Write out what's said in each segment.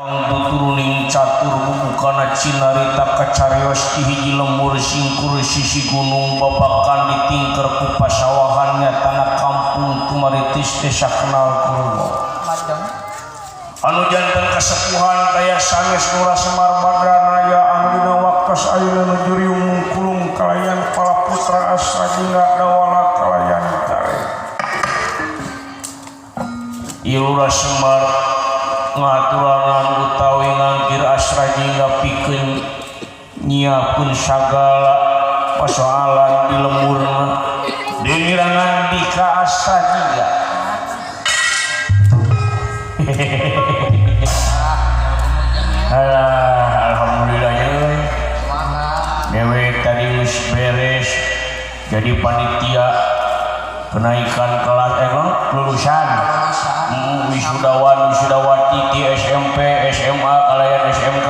turuning catur bubukana cinarita kacarios ti hiji lembur singkur sisi gunung babakan ditingker ku pasawahannya tanah kampung tumaritis desa kenal kurma anu janten kasepuhan daya sanes Nura Semar Badranaya anggina waktos ayeuna nujuri mungkulung kalayan pala putra asradina dawala kalayan tare Ilura Semar ngaturanan utawi ngangkir asradina pikeun nyiapkeun sagala persoalan di lemurna denirangan di ka asradina alhamdulillah ya dewek tadi geus beres jadi panitia kenaikan kelas lulusan wisudawan wisudawati di SMP SMA kalayan SMK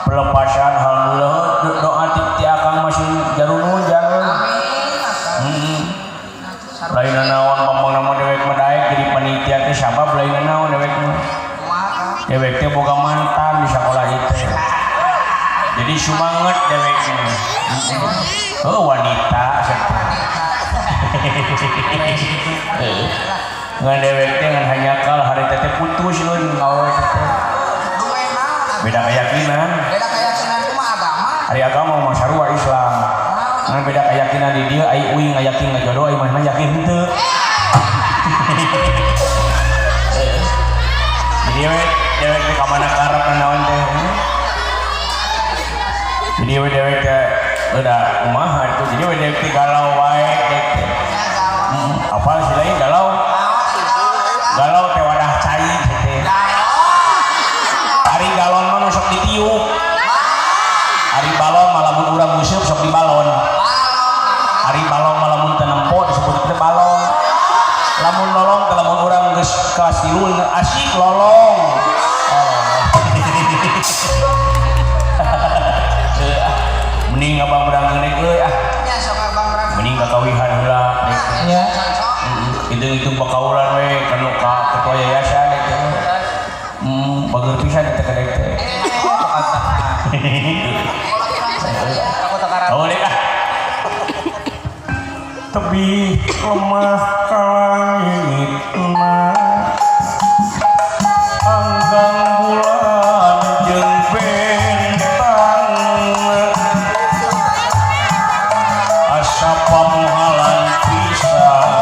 pelepasan alhamdulillah doa ti akang masih jarunun jangan lain naon pamang nama dewek madaek jadi panitia teh sabab lain naon dewek teh boga mantan di sekolah itu jadi semangat dewek wanita ngan dewek teh ngan hanya kal hari teh putus leun ngawe teh beda keyakinan cuma agama hari agama mah sarua Islam ngan beda keyakinan di dieu ai uing ngayakin ngajodoh ai mah yakin henteu jadi dewek teh ka mana karep naon teh jadi dewek teh udah kumaha itu jadi dewek teh galau wae teh apal sih lain galau teh wadah cai teh ari galon mah sok ditiup ari balon malamun urang museup sok dibalon ari balon malamun teu nempo disebut teh balon lamun lolong teh lamun urang geus kelas 3 asik lolong mending abang berang geuning euy nya sok abang berang mending kakawihan heula nya hitung pakaulan we kanu ka ketua yayasan itu bager pisan eta kadek teh aku takaran boleh kah tebih lemah kalangitna anggang bulan jeung bentang asa pamuhalan pisan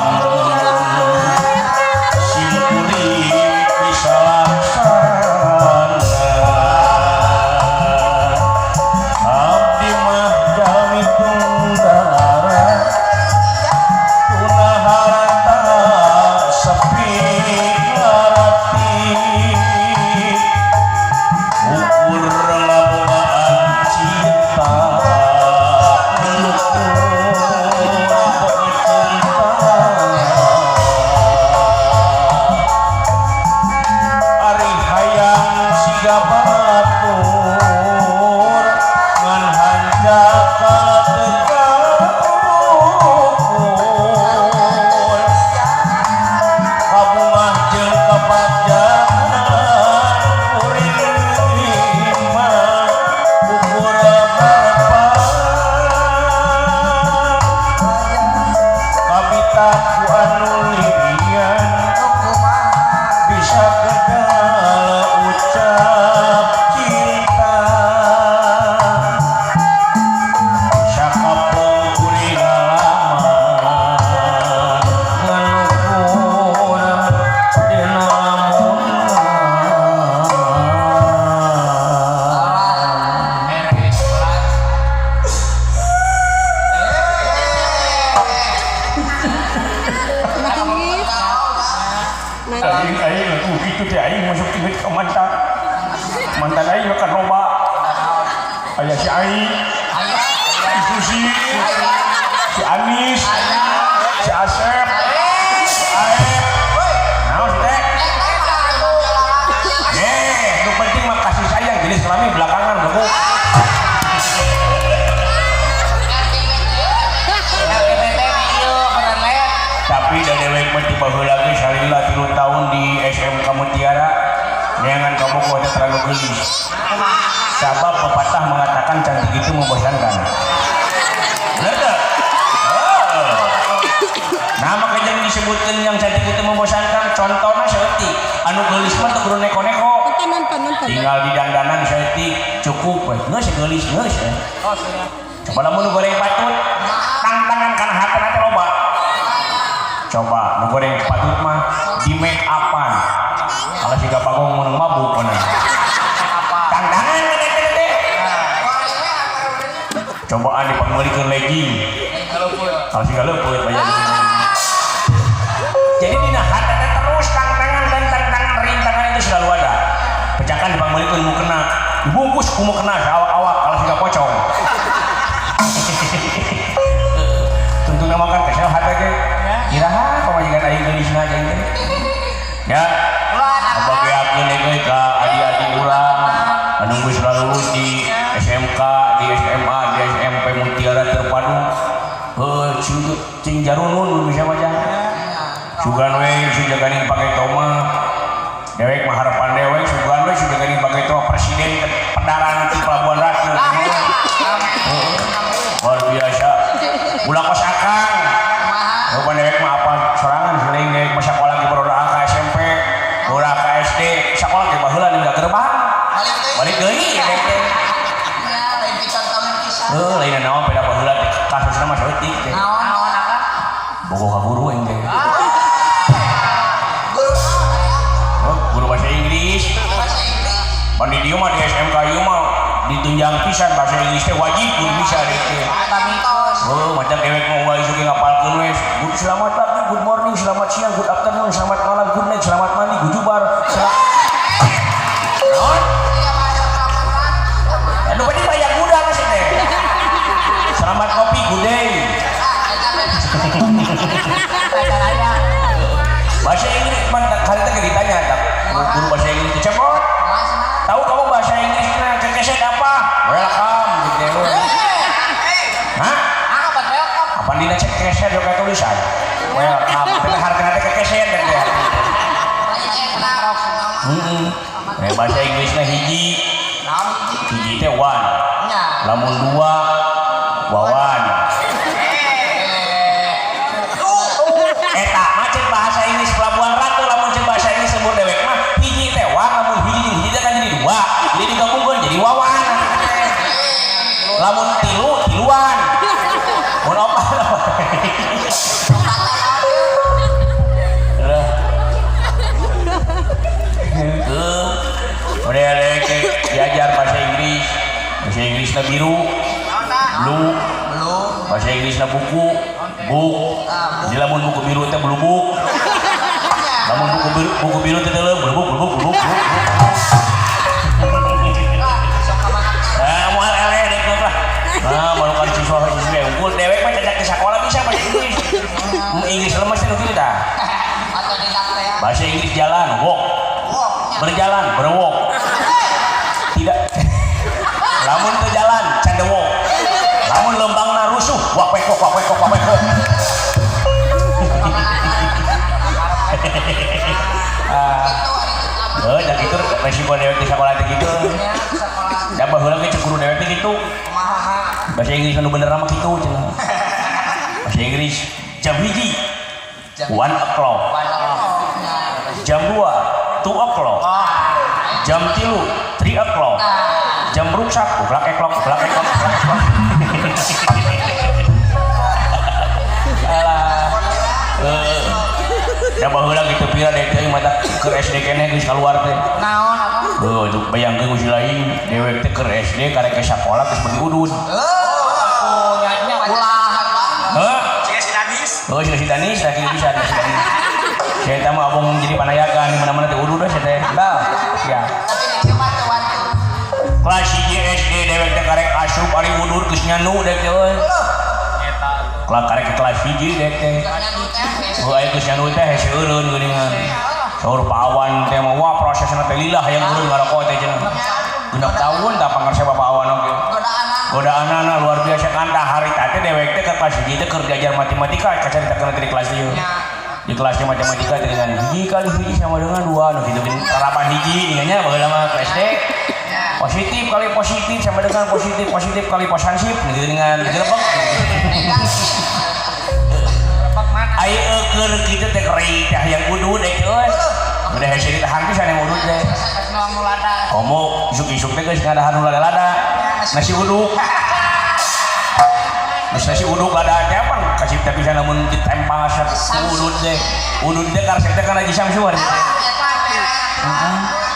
mantan aing makan loba aya si Ai si Susi si Anis si Asep si Aep naon teh nu penting mah kasih sayang jenis kelamin belakangan beku tapi dari dewek mah tiba heula ge salila 3 tahun di SMK Mutiara neangan kamu teh terlalu gelis. Sabab pepatah mengatakan cantik itu membosankan. Benar tak? Nah makanya yang disebutkan yang cantik itu membosankan. Contohnya seperti anu gelis mah teu kudu neko-neko. Tinggal di dandanan seperti cukup we. Geus gelis geus ya. Coba lamun goreng patut, tangan kana hatena teh loba. Coba nu goreng patut mah di make upan. Kalau siga bagong mun mabuk mana. Tangan teh. Cobaan dipanggulikeun legging. Kalau siga leupeut bayar di sini. Jadi dina hatena terus tangan dan tangan rintangan itu selalu ada. Pecakan dipanggulikeun mu kena, dibungkus ku mu kena awak-awak kalau siga pocong. Tuntuna makan kesel hate ge. Iraha pamajikan aing geulisna aja ini. Ya. Abageakeun deui ka adik-adik urang anu geus lulus di SMK, di SMA, di SMP Mutiara Terpadu. Cing jarunun bisa maca. Sugan we sudah gani pakai toma. Dewek mah harapan dewek sugan we sudah gani pakai toma presiden pedaran di Pelabuhan Ratu. Luar biasa. Ulah kos akang. Rupa dewek mah apa sorangan sering dewek mah sekolah di Baroda ka SMP, Baroda ka SD, sekolah ge baheula ninggal gerbang. Balik deui dewek teh. Lain pisan tahun pisan. Lain naon beda baheula kasusna mah saeutik teh. Naon akang? Bogo ka guru aing teh. Guru bahasa Inggris. Pan di dieu mah di SMK ieu mah ditunjang pisan bahasa Inggris teh wajib kudu bisa deh. Oh, macam dewek mau ulah isu ngapalkeun we. Good selamat pagi, good morning, selamat siang, good afternoon, selamat malam, good night, selamat mandi, good jubar. Non? Anu badi bayar gudang sih teh. Selamat kopi, good day. Bahasa Inggris man kali teh ditanya guru bahasa Inggris teh cepot. Tahu kamu bahasa Inggrisnya kekeset apa? Welcome gitu. Hah? Apa dina cek keset juga tulisan? Welcome. Tapi harganya teh kekeset dan dia. Bahasa Inggrisnya hiji. Hiji teh one. Lamun dua wawan. Eta macet bahasa Inggris Pelabuhan Ratu lamun cek bahasa Inggris sebut dewek mah hiji teh one lamun hiji teh kan jadi dua. Jadi digabungkeun jadi wawan. Lamun tilu tiluan. Mun opat apa? Udah diajar bahasa Inggris. Bahasa Inggrisna biru. Blue. Bahasa Inggrisna buku. Book. Jadi lamun buku biru teh blue book. Lamun buku biru teh teh blue book. Moal eleh dek lah. Nah, malukan siswa-siswi unggul dewek mah cacak di sekolah bisa bahasa Inggris. Inggris lemes itu kita. Bahasa Inggris jalan, walk. Berjalan, berwalk. Tidak. Lamun ke jalan, canda walk. Lamun lembangna rusuh, wak wek. Dan gitu resiko dewek di sekolah teh gitu. Da baheula ge cek guru dewek teh gitu. Bahasa Inggris anu bener mah kitu cenah. Bahasa Inggris jam 1 1 o'clock. Jam 2 2 o'clock. Jam 3 3 o'clock. Jam ruksak uklak eklok. Da baheula gitu pira dek teh mata keur SD keneh geus kaluar teh. Naon apa? Itu bayangkeun geus lain dewek teh keur SD karek ke sakola geus bagi udud. Nya ulah. Heuh? Si Danis. Oh, si Danis lagi bisa si Danis. Saya teh mah abong jadi panayagan di mana-mana teh udud teh teh. Dah. Ya. Kelas 1 SD dewek teh karek asup ari udud geus nyanu dek teh euy. Kelas karek ke kelas 1 dek teh. Oh ayo geus nyanu teh hese eureun geuningan. Saur pawan teh mah wah prosesna teh lillah hayang eureun ngaroko teh cenah. Genep tahun da pangarsa bapak awan oge. Godaanana luar biasa kan da harita teh dewek teh ke kelas 1 teh keur diajar matematika kacaritakeun di kelas ieu. di kelasnya matematika dengan hiji kali hiji sama dengan 2 nu kitu gini harapan hiji ingatnya baheula mah SD positif kali positif sama dengan positif positif kali positif gitu dengan gerebek ayo keur kitu teh keri teh yang udud teh udah hese ditahan pisan yang udud teh komo isuk-isuk teh geus ngadahan lada-lada nasi uduk nasi uduk lada teh apa kasih teh pisan lamun ditempel udud teh karesep teh kana jisam suar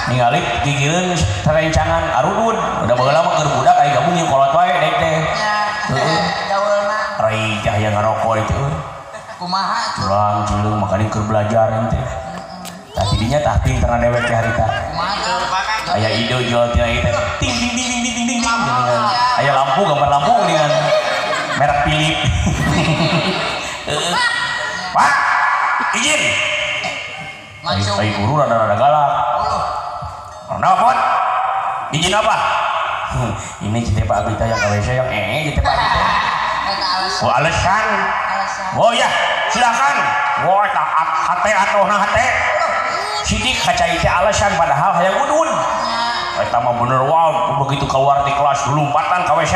ningali gigireun tarencangan arudud udah baheula mah keur budak aya gabung yang kolot wae dek teh heeh rai teh aya ngarokok itu kumaha curang cileung makanya keur belajar ente tah tidinya tah pinter dewek teh harita aya ide jual tina ieu teh ting ting ting ting ting ting ting aya lampu gambar lampu dengan merek Philip Pak izin ai guru rada-rada galak kenapa Pot? Izin apa? Ini kita Pak Abita yang KWC yang kita Pak Abita oh alasan oh ya silakan oh hati atau nah hati sidik kaca itu alasan padahal hayang udun kita mah bener wow begitu keluar di kelas lompatan KWC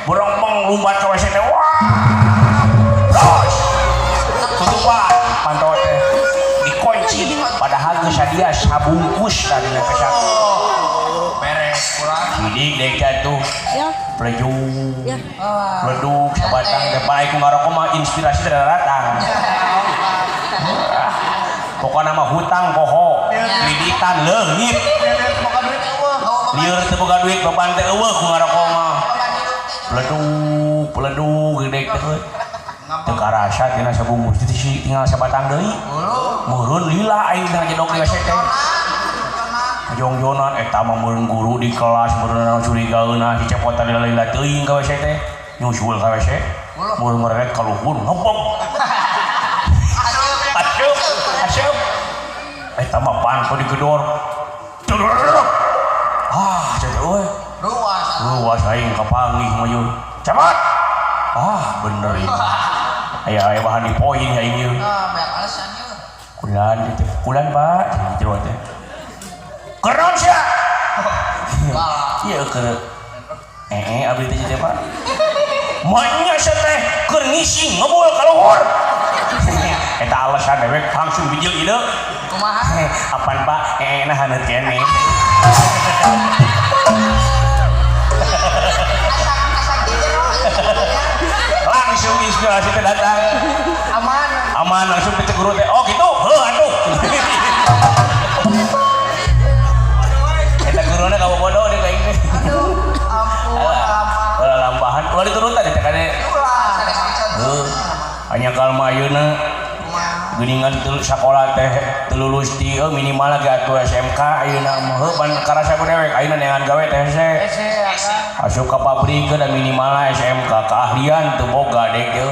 berompong lompat KWC teh wah terus tutupan pantau teh dikunci padahal geus dia sabungkus tadi nepes beres kurang sidik dek jatuh pleduk sabatang depan aku ngarokok mah inspirasi datang pokoknya mah hutang poho kreditan leungit lieur teu boga duit beban teh eueuh ku ngarokok mah pleduk gede teh teu karasa tina sabungkus tinggal sabatang deui meureun lila aing teh jedok di WC teh jong-jonan eta mah meureun guru di kelas meureun curigaeuna si cepotan lila teuing ka WC teh nyusul ka WC meureun mereret ka luhur ngepep asup eta mah pan ku digedor ceuk euy ruas aing kapanggih mah yeuh cepet bener ieu aya bahan di poin aing ieu banyak alasan yeuh kulan Pak jero teh keron sia iya ke abdi teh Pak monya sia teh keur ngisi ngebul ka luhur eta alasan dewek langsung bijil ide kumaha apaan Pak nah haneut keneh langsung inspirasi teh datang aman langsung picek guru teh oh gitu heuh atuh guruna kamu bodoh deh kayak gini ampun lambahan ulah diturutan ya kade hanya kalma ayeuna geuningan teu sakola teh teu lulus ti minimal lagi atuh SMK ayeuna mah heuh ban karasa ku dewek ayeuna neangan gawe teh asup ka pabrik da minimal SMK keahlian teu boga dek teh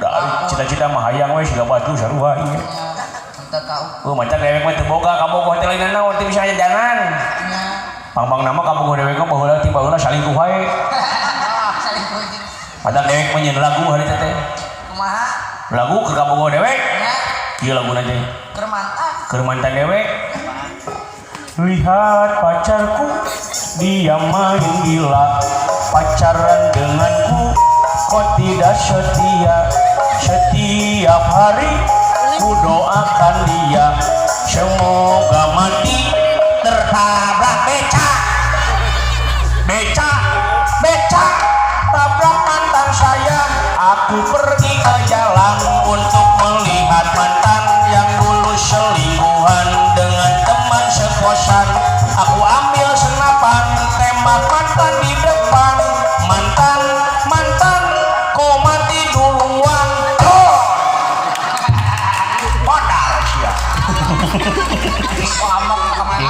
da cita-cita mah hayang we siga batu saruha ieu macam dewek mah teu boga kabogoh teh lainna naon teu bisa jalan pang nama kabogoh dewek mah baheula ti baheula salingkuh wae padahal dewek mah nyeun lagu hari teh kumaha lagu ke kabogoh dewek ieu laguna teh keur mantan dewek lihat pacarku dia main gila pacaran denganku kok tidak setia setiap hari ku doakan dia semoga mati tertabrak beca tabrak mantan saya aku pergi ke jalan untuk melihat mantan yang dulu selingkuhan dengan teman sekosan aku ambil senapan tembak mantan di depan mantan kau mati duluan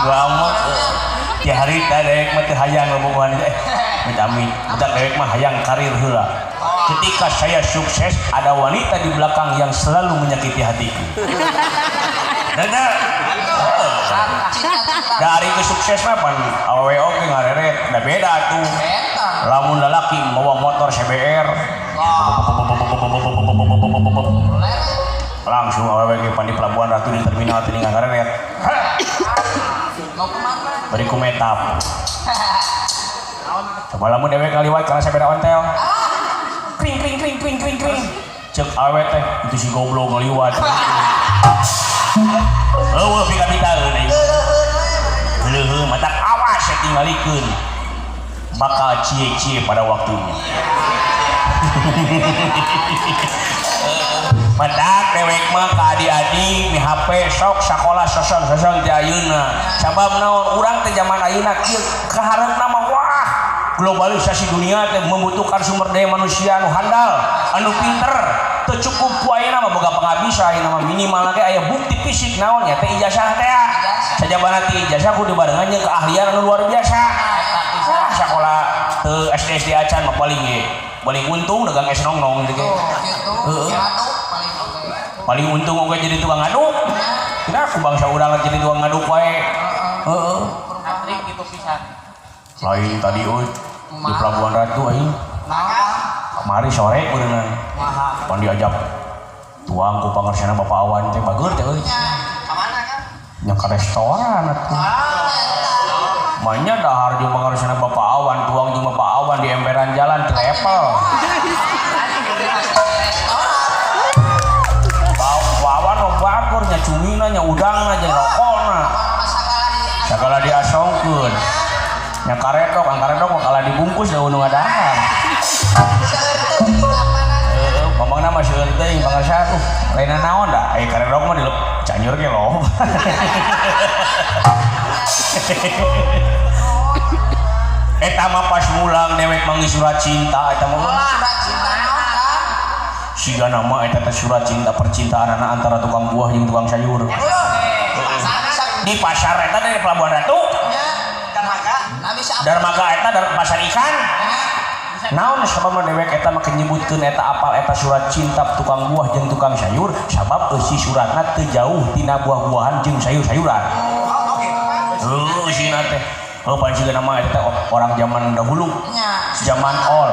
Amok ya hari dewek mah teu hayang ngomongan amit budak dewek mah hayang karir heula ketika saya sukses ada wanita di belakang yang selalu menyakiti hatiku dada dari kesukses mah pan awewe oge ngareret da beda tuh lamun lalaki mawa motor CBR langsung awewe ge pan di Pelabuhan Ratu di terminal teh ngagaret mau kemana bari ku metap coba lamun dewe kaliwat karena sabeda ontel kring kring kring kring kring kring cek awewe teh itu si goblok ngaliwat eueuh pika-pikaeun heuh mata awas ya tingalikeun bakal cie-cie pada waktunya madak dewek mah ka adi-adi di HP sok sakola sosong-sosong di ayeuna sabab naon urang teh zaman ayeuna kieu kaharepna mah wah globalisasi dunia teh membutuhkan sumber daya manusia anu handal anu pinter teu cukup ku ayeuna mah boga pangabisa ayeuna mah minimal ge aya bukti fisik naon nya teh ijazah teh sajabana ti ijazah kudu barengan jeung keahlian anu luar biasa sakola teu SD acan mah paling untung dagang es nong-nong gitu. Paling untung oke jadi tukang ngaduk. Kira aku bangsa urang jadi tukang ngaduk wae. Heeh. Atrik gitu pisan. Lain tadi euy di Pelabuhan Ratu aing. Mari sore beunang. Pan diajak tuang ku pangarsana Bapak Awan teh bager teh euy. Ka mana kan? Nya ka restoran atuh. Manya dahar jeung pangarsana Bapak Awan tuang jeung Bapak Awan di emperan jalan di level. Nya cumina nya udangna jeung rokona sagala diasongkeun nya karedok ang karedok mah kalah dibungkus da unu ngadahan ngomongna mah seueur teuing pangarsa lainna naon da aya karedok mah dilep canyur ge loh eta mah pas mulang dewek manggih surat cinta eta mah Surat cinta naon kan? siga nama eta teh surat cinta percintaan antara tukang buah jeung tukang sayur. Di pasar eta dari Pelabuhan Ratu. Darmaga eta dari pasar ikan. Naon sabab dewek eta mah nyebutkeun eta apal eta surat cinta tukang buah jeung tukang sayur sabab eusi suratna teu jauh tina buah-buahan jeung sayur-sayuran. Sina teh pan siga nama eta orang zaman dahulu. Zaman ol.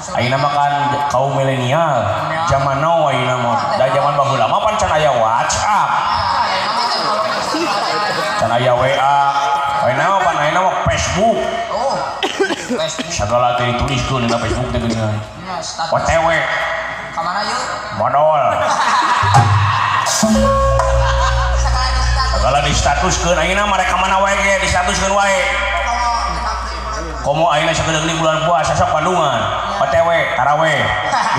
Ayeuna mah kan kaum milenial, zaman now ayeuna mah. Da zaman baheula mah pan can aya WhatsApp. Can aya WA. Ayeuna mah pan ayeuna mah Facebook. Oh. Facebook. Sagala teh dituliskeun dina Facebook teh geuningan. OTW. Ka mana yeuh? Modal. Sagala di statuskeun ayeuna mah rek ka mana wae ge di statuskeun wae. Komo ayeuna sakedeuk bulan puasa sok Bandungan. OTW, taraweh,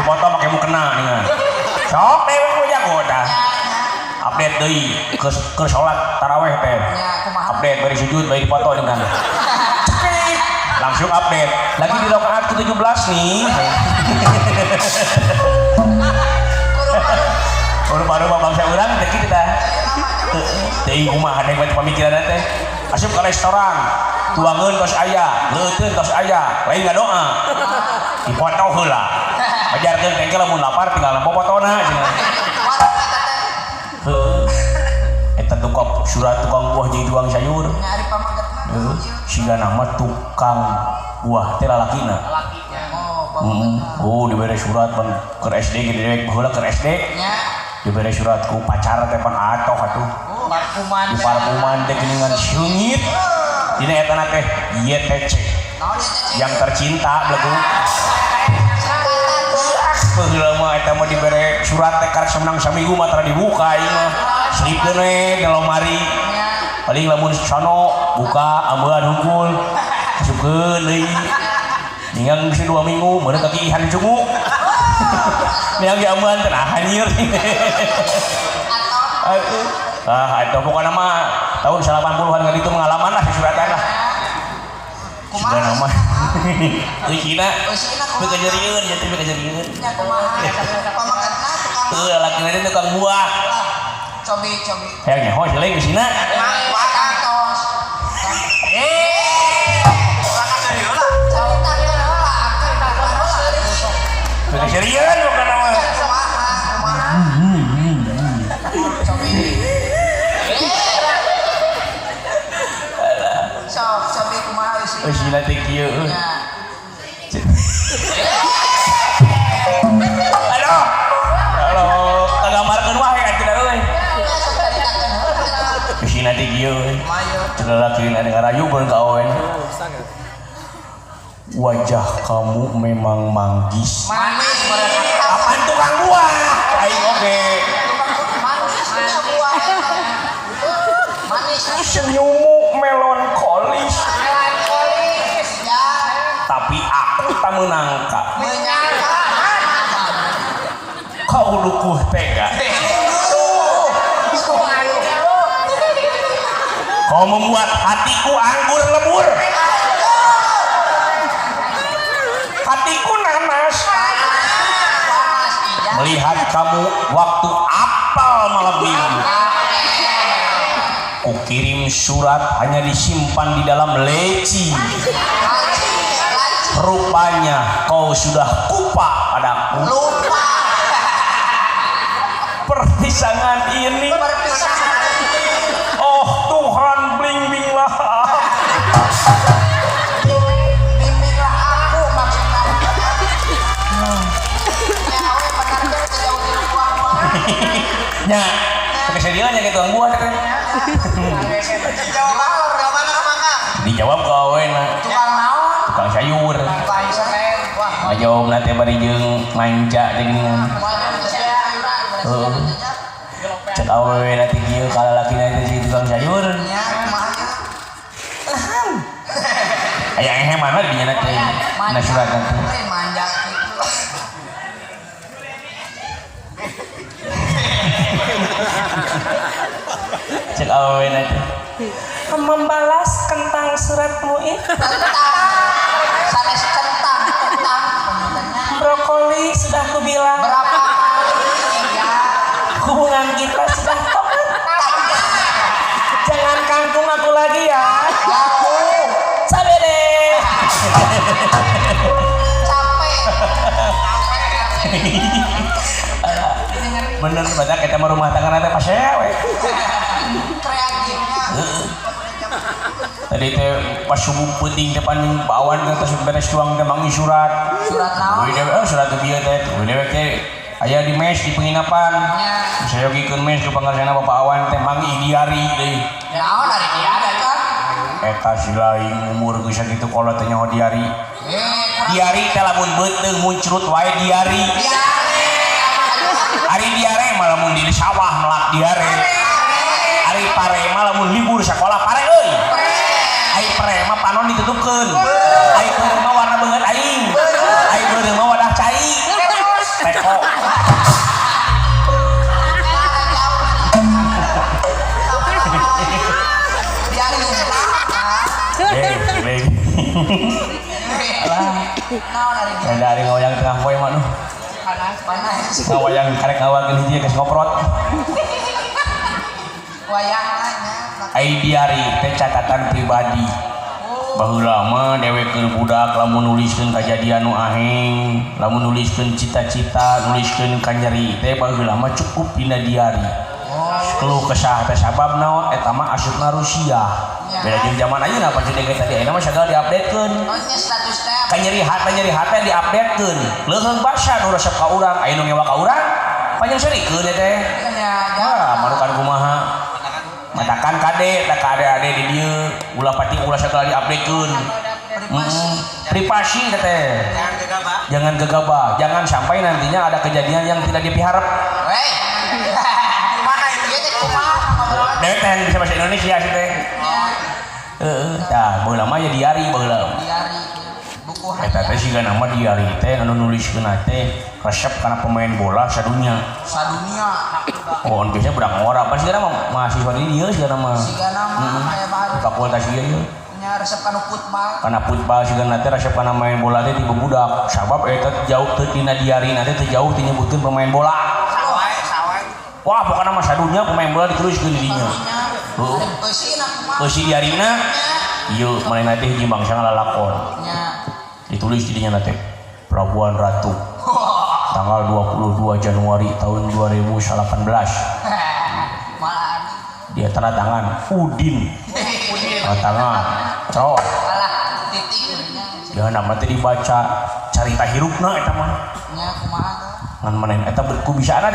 dipoto pakai mukena dengan sok dewe ku jago dah update deui ke salat taraweh teh update bari sujud bari dipoto dengan langsung update lagi di rakaat ke-17 nih baru bangsa urang teh kitu tah teuing kumaha deui pamikiran teh asup ka restoran tuangeun tos aya leuteun tos aya lain ngadoa dipoto heula ajarkeun teh lamun lapar tinggal popotona cenah heuh eta tukang surat tukang buah jeung tukang sayur Nyari pamagetna. heuh siga nama tukang buah teh lalakina oh dibere surat pan keur SD gede dewek baheula keur SD Nya. dibere surat ku pacar teh pan atoh atuh Parfuman. di parfuman teh geuningan seungit dina eta na teh YTC yang tercinta belegu baheula mah eta mah dibere surat teh karek semenang saminggu mah tara dibuka ieu mah slipkeun we di lomari paling lamun sono buka ambean hungkul masukkeun deui ningang geus 2 minggu meuneu kakihan cungu ningang ge ambean teh nah anjir eta pokona mah tahun 80-an kan itu pengalaman lah di suratan lah sudah nama Cina kejadian ya tapi kejadian laki nanti tukang buah cobi kayaknya oh jelek di sini kejadian bukan nama Sila thank you. Halo, kagak dieu Mayo. cenah laki ada ngarayu beun ka awen wajah kamu memang manggis Manis berenang. apaan tukang buah aing oge Manisnya buah. Manis. senyummu melankolis Melankolis. Ya. tapi aku tak menangka Menyangka. kau lukuh tega kau membuat hatiku anggur lebur hatiku nanas melihat kamu waktu apal malam minggu ku kirim surat hanya disimpan di dalam leci rupanya kau sudah kupa padaku Lupa. perpisahan ini Perpisahan. oh Tuhan bimbinglah Bimbinglah aku maksudnya. Ya, we benar deh jauh di luar. nya kesedihan ya gitu buah teh Jauh balor gak mana mangga. dijawab gawe na Tukang naon? tukang sayur Tukang sayur. Wah, ngajawab nanti bari jeung manja jeung heeh cek awewe nanti kieu kala laki nanti si tukang sayur ya, kumaha. aya ehe mana di dinya teh na surat nanti Manja gitu. cek awewe nanti membalas kentang suratmu itu Kentang. Sanes kentang. Pengennya. brokoli sudah kubilang Berapa kali? Ya. hubungan kita sudah tobat jangan kangkung aku lagi ya Aku sabe deh capek. bener banyak kita mah rumah tangga nanti pas we Kreatifnya. tadi teh pas subuh penting depan bawan ke terus beres tuang teh mangi surat Surat naon? surat teh bieu teh dewek teh aya di mes di penginapan Ya. saya gikeun mes ke pangarsana Bapak Awan teh mangi diari deui Naon dari dia ada kan? eta si lain umur geus sakitu kolot teh nyaho diari Kurang. diari teh lamun beuteung muncrut wae diari Ya. ari diare malah mun di sawah melak diare ari pare malah mun libur sekolah pare euy ai pare mah panon ditutupkeun ai pare mah warna beungeut aing ai beureuh mah wadah cai teko Biar ini. beg Naon dari dia? dari ngawayang tengah poe mah nuh Panas. ngawayang karek ngawalkeun hiji geus ngoprot Wayang nanya. ai diari teh catatan pribadi baheula mah dewek budak lamun nuliskeun kajadian nu aheng lamun nuliskeun cita-cita nuliskeun kanyeri teh baheula mah cukup dina diari keluh kesah teh sabab naon eta mah asupna Rusia beda jeung zaman ayeuna apa jadi tadi ayeuna mah sagala diupdatekeun Naonnya status teh? kanyeri hate diupdatekeun leuheung basa nu resep ka urang aya nu ngewa ka urang panjang serikeun teh Ya, ah marukan kumaha matakan kade da kade-ade di dieu ulah pati ulah sagala diupdatekeun privasi teh jangan gegabah jangan sampai nantinya ada kejadian yang tidak diharap Weh. Kumaha itu? Ieu teh kumaha ngobrol? dewek teh bisa bahasa Indonesia sih teh tah baheula mah ya diari baheula Diari buku eta teh siga nama diari teh anu nuliskeun teh resep kana pemain bola sadunya sadunia. oh biasanya budak ngora pasti kana mahasiswa di dieu siga nama Siga nama aya bahan. fakultas ieu Nya resep kanu football. karena football siga nanti resep kana main bola teh tiba budak sabab eta jauh teh dina diari nanti teh jauh teh nyebutkeun pemain bola Sawai. wah pokoknya mah sadunya pemain bola dituliskeun di dinya Heuh. Eusina kumaha? eusi diarina ieu manehna teh hiji bangsa ngalalakon Nya. ditulis di dinya teh Pelabuhan Ratu tanggal 22 Januari tahun 2018 Malah dia tanda tangan Udin tanda tangan cok alah titik nya. jangan nama teh dibaca carita hirupna eta mah Nya kumaha? ngan maneh eta ku bisa ada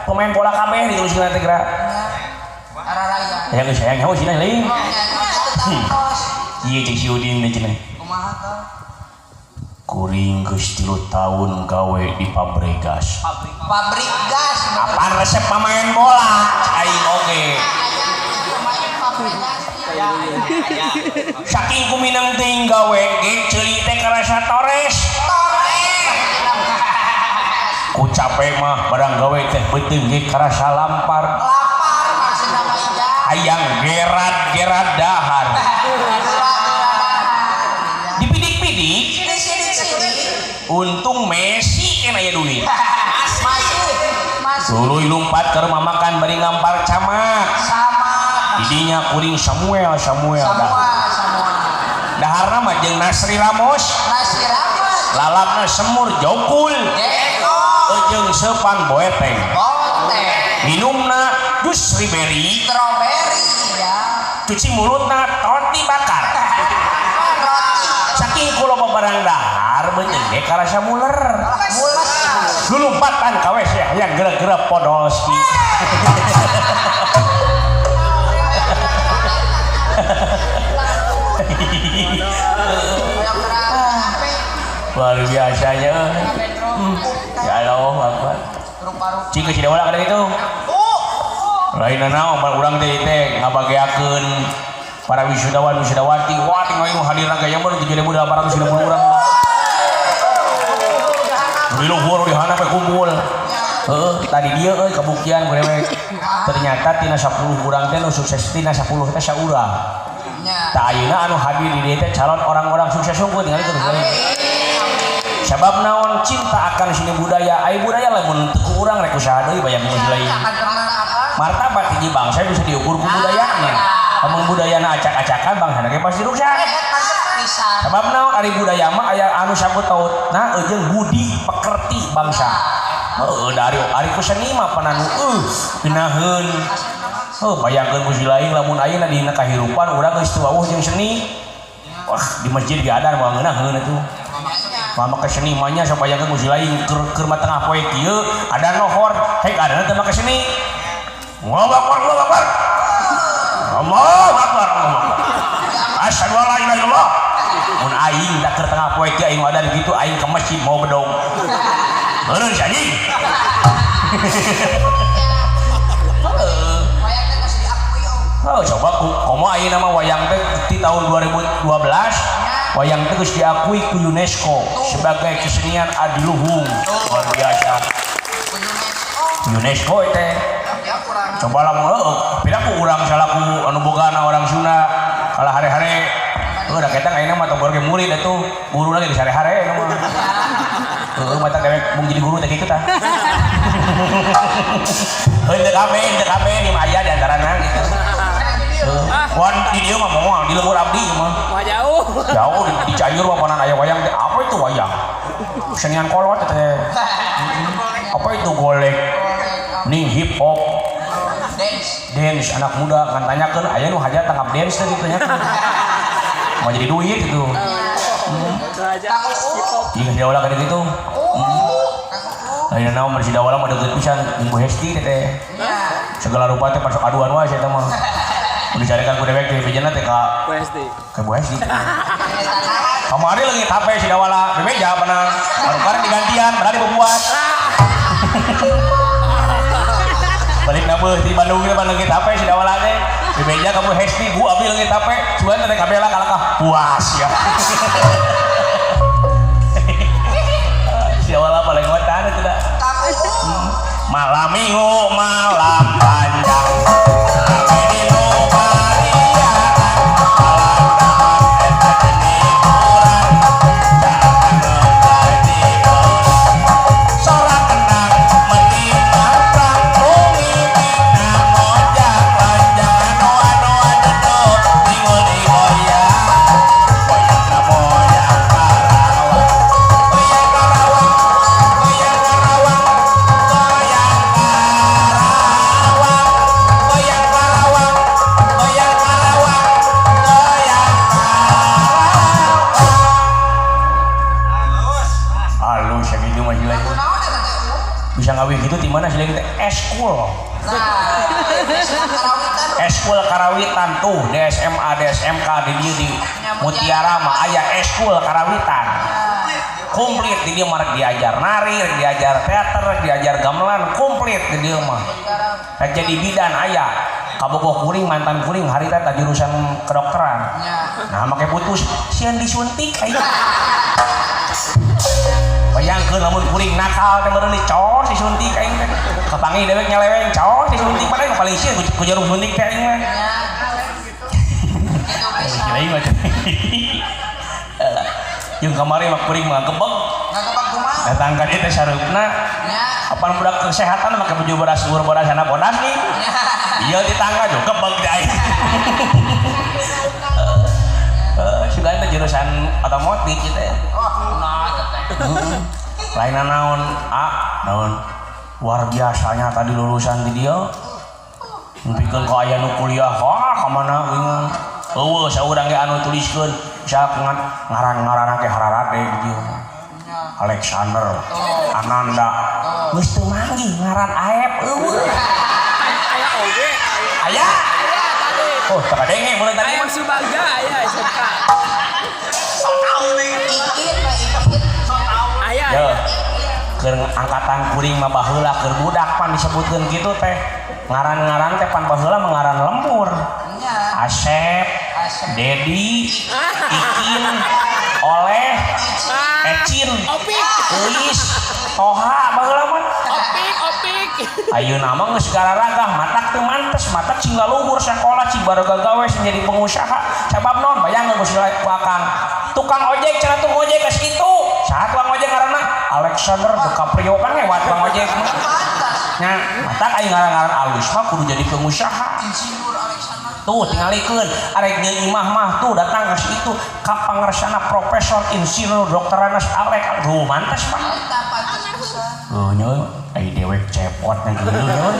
pemain bola kabeh dituliskeun teh geura Nya. Araraya. yang sayang nyawa sih lain iya cek si Udin deh cenah Kumaha tah? kuring geus 3 tahun gawe di pabrik gas Pabrik gas. apaan resep pemain bola aing oge Pabrik gas. saking kuminang teuing gawe ge ceuli teh karasa tores ku capek mah barang gawe teh beuteung ge karasa lampar Lapar masih nama ija. hayang gerat dahar dipidik-pidik Sidik. untung Messi kan aya duit Masih. tuluy lumpat ke rumah makan bari ngampar camak Sama. didinya kuring Samuel Semua. daharna mah jeung Nasri Ramos Nasi rames. lalapna semur jokul Jeko. jeung sepan boeteng Bote. minumna jus strawberry Strawberry ya. cuci mulutna roti bakar Roti. saking kulo barang dahar beungeun ge karasa muler Mules. lulumpatan ka WC yang geura-geura Podolski luar biasanya ya Allah Akbar cing ke Cidawa kada itu lain naon urang teh ngabageakeun para wisudawan wisudawati wah tinggal nu hadir gaya mah 7.850 urang di luhur di handap kumpul tadi dia kabuktian grewek ternyata tina 10 urang teh nu sukses tina 10 teh saurang tah ayeuna anu hadir di dieu teh calon orang-orang sukses unggul tinggal itu sabab naon cinta akan seni budaya ai budaya lamun teu ku urang rek usaha deui bayang mah lain martabat hiji bangsa bisa diukur ku budayana lamun budayana acak-acakan bangsana ge pasti rusak sabab naon ari budaya mah aya anu sabut tautna jeung budi pekerti bangsa dari ari ku seni mah pananu geunaheun bayangkeun muji lain lamun ayeuna dina kahirupan urang geus teu wawuh jeung seni wah di masjid ge ada moal ngeunaheun atuh mama ke seni manya supaya ke musi lain keur tengah poe kieu ada nohor hek ada teh make seni Allahu akbar asyhadu an la ilaha illallah mun aing da keur tengah poe kieu aing ada gitu aing ke masjid mau bedog heureun anjing coba komo ayeuna mah wayang teh di tahun 2012 wayang teh geus diakui ku UNESCO sebagai kesenian adiluhung luar biasa UNESCO teh coba lamun pila ku urang salaku anu bogana orang Sunda kala hare-hare da ketang ayeuna mah tong ge murid atuh guru lagi di sare-hare anu mah mata dewek mung jadi guru teh kitu tah heuh teu kabeh di aya di antarana gitu wan di dieu mah moal di lembur abdi mah jauh di Cianjur papanan aya wayang apa itu wayang kesenian kolot teh apa itu golek ning hip hop dance anak muda kan tanyakeun aya nu hajat tangkap dance teh gitu nya mau jadi duit gitu iya dia ulah kada gitu ayeuna naon masih dawala mah deukeut pisan jeung Bu Hesti teh segala rupa teh masuk aduan wae saya teh mah dicarikan ku dewek di bejana teh ka Bu Hesti kamari leungit HP si dawala di meja pernah baru karek digantian pernah dibuat balik na beuh di Bandung ge leungit HP si dawala teh di meja ka Bu Hesti Bu abdi leungit HP cuan teh kabela kalakah puas ya si dawala paling wetan teh da malam minggu malam panjang bisa ngawih gitu di mana sih lagi eskul eskul karawitan tuh di SMA di SMK di dia di Mutiara mah aya eskul karawitan komplit di dia mah diajar nari diajar teater diajar gamelan komplit di dia mah jadi bidan aya kabogoh kuring mantan kuring hari teh jurusan kedokteran nah make putus sieun disuntik aya bayangkeun lamun kuring nakal teh meureun cos disuntik aing teh kapangi dewek nyeleweng cos disuntik padahal paling sieun ku jarum suntik teh aing mah aing mah jeung kamari mah kuring mah gebeg datang ka dieu teh sareupna apan budak kesehatan make baju beras sana bodas nih ieu di tangga juga gebeg teh aing sudah itu jurusan otomotif gitu ya lain naon naon luar biasanya tadi lulusan di dia mimpikan ke ayah nu kuliah kemana bingung saurang ge anu tuliskeun sak ngaran-ngaran ke hararate di dia Alexander Ananda geus teu manggih ngaran aep aya oge aya oh tak denge mulai tadi Ayam Subagja aya SMK. Aya. Ya. Keur angkatan kuring mah baheula keur budak pan disebutkeun kitu teh. Ngaran-ngaran teh pan baheula mengaran lembur. Asep, Dedi, Ikin, Oleh, Ecin, Uis, Toha baheula mah. Opik. Ayeuna mah geus gararagah matak teu mantes matak cingga luhur sakola cing baroga gawe jadi pengusaha sabab naon bayangkeun geus akang tukang ojek cenah tukang ojek geus kitu saha tukang ojek ngaranna Alexander DiCaprio kan lewat tukang ojek nya matak aya ngaran-ngaran alus mah kudu jadi pengusaha tuh tingalikeun arek nyeun imah mah tuh datang ka situ ka pangarsana profesor insinyur dokter Anas Alek mantes mah nyeun ai dewek cepot nya kieu nyeun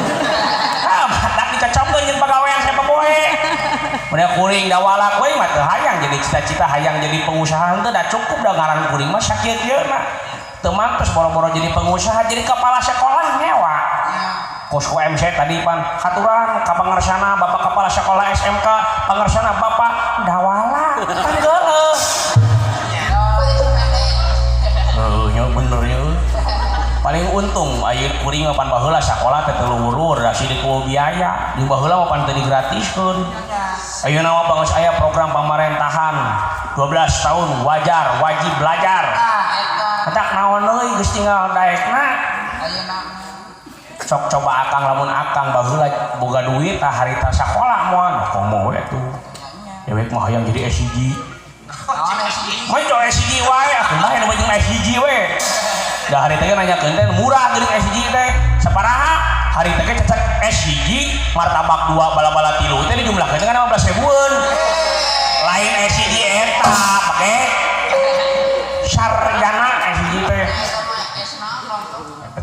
matak dicocokkeun jeung pagawean sapopoe mun kuring da walak we mah teu hayang jadi cita-cita hayang jadi pengusaha henteu da cukup da ngaran kuring mah sakieu-kieuna teu mantes boro-boro jadi pengusaha jadi kepala sekolah nyewa Posko MC tadi pan haturan ka pangarsana Bapak Kepala Sekolah SMK pangarsana Bapak dawala kan geuleuh nya bener nya paling untung aya kuring pan baheula sakola teh teu luhur da sidik ku biaya di baheula mah pan teu digratiskeun ayeuna mah bangus aya program pamerintahan 12 tahun wajar wajib belajar eta naon deui geus tinggal daekna sok coba akang lamun akang baheula boga duit tah harita sakola moal komo we tuh dewek mah hayang jadi SIG mah coba SIG wae aku mah anu jeung SIG we da hari teh nanyakeun teh murah geuning SIG teh sabaraha hari teh cecek SIG martabak 2 bala-bala 3 teh dijumlahkeun dengan 15.000-an lain SIG eta pake sarjana SIG teh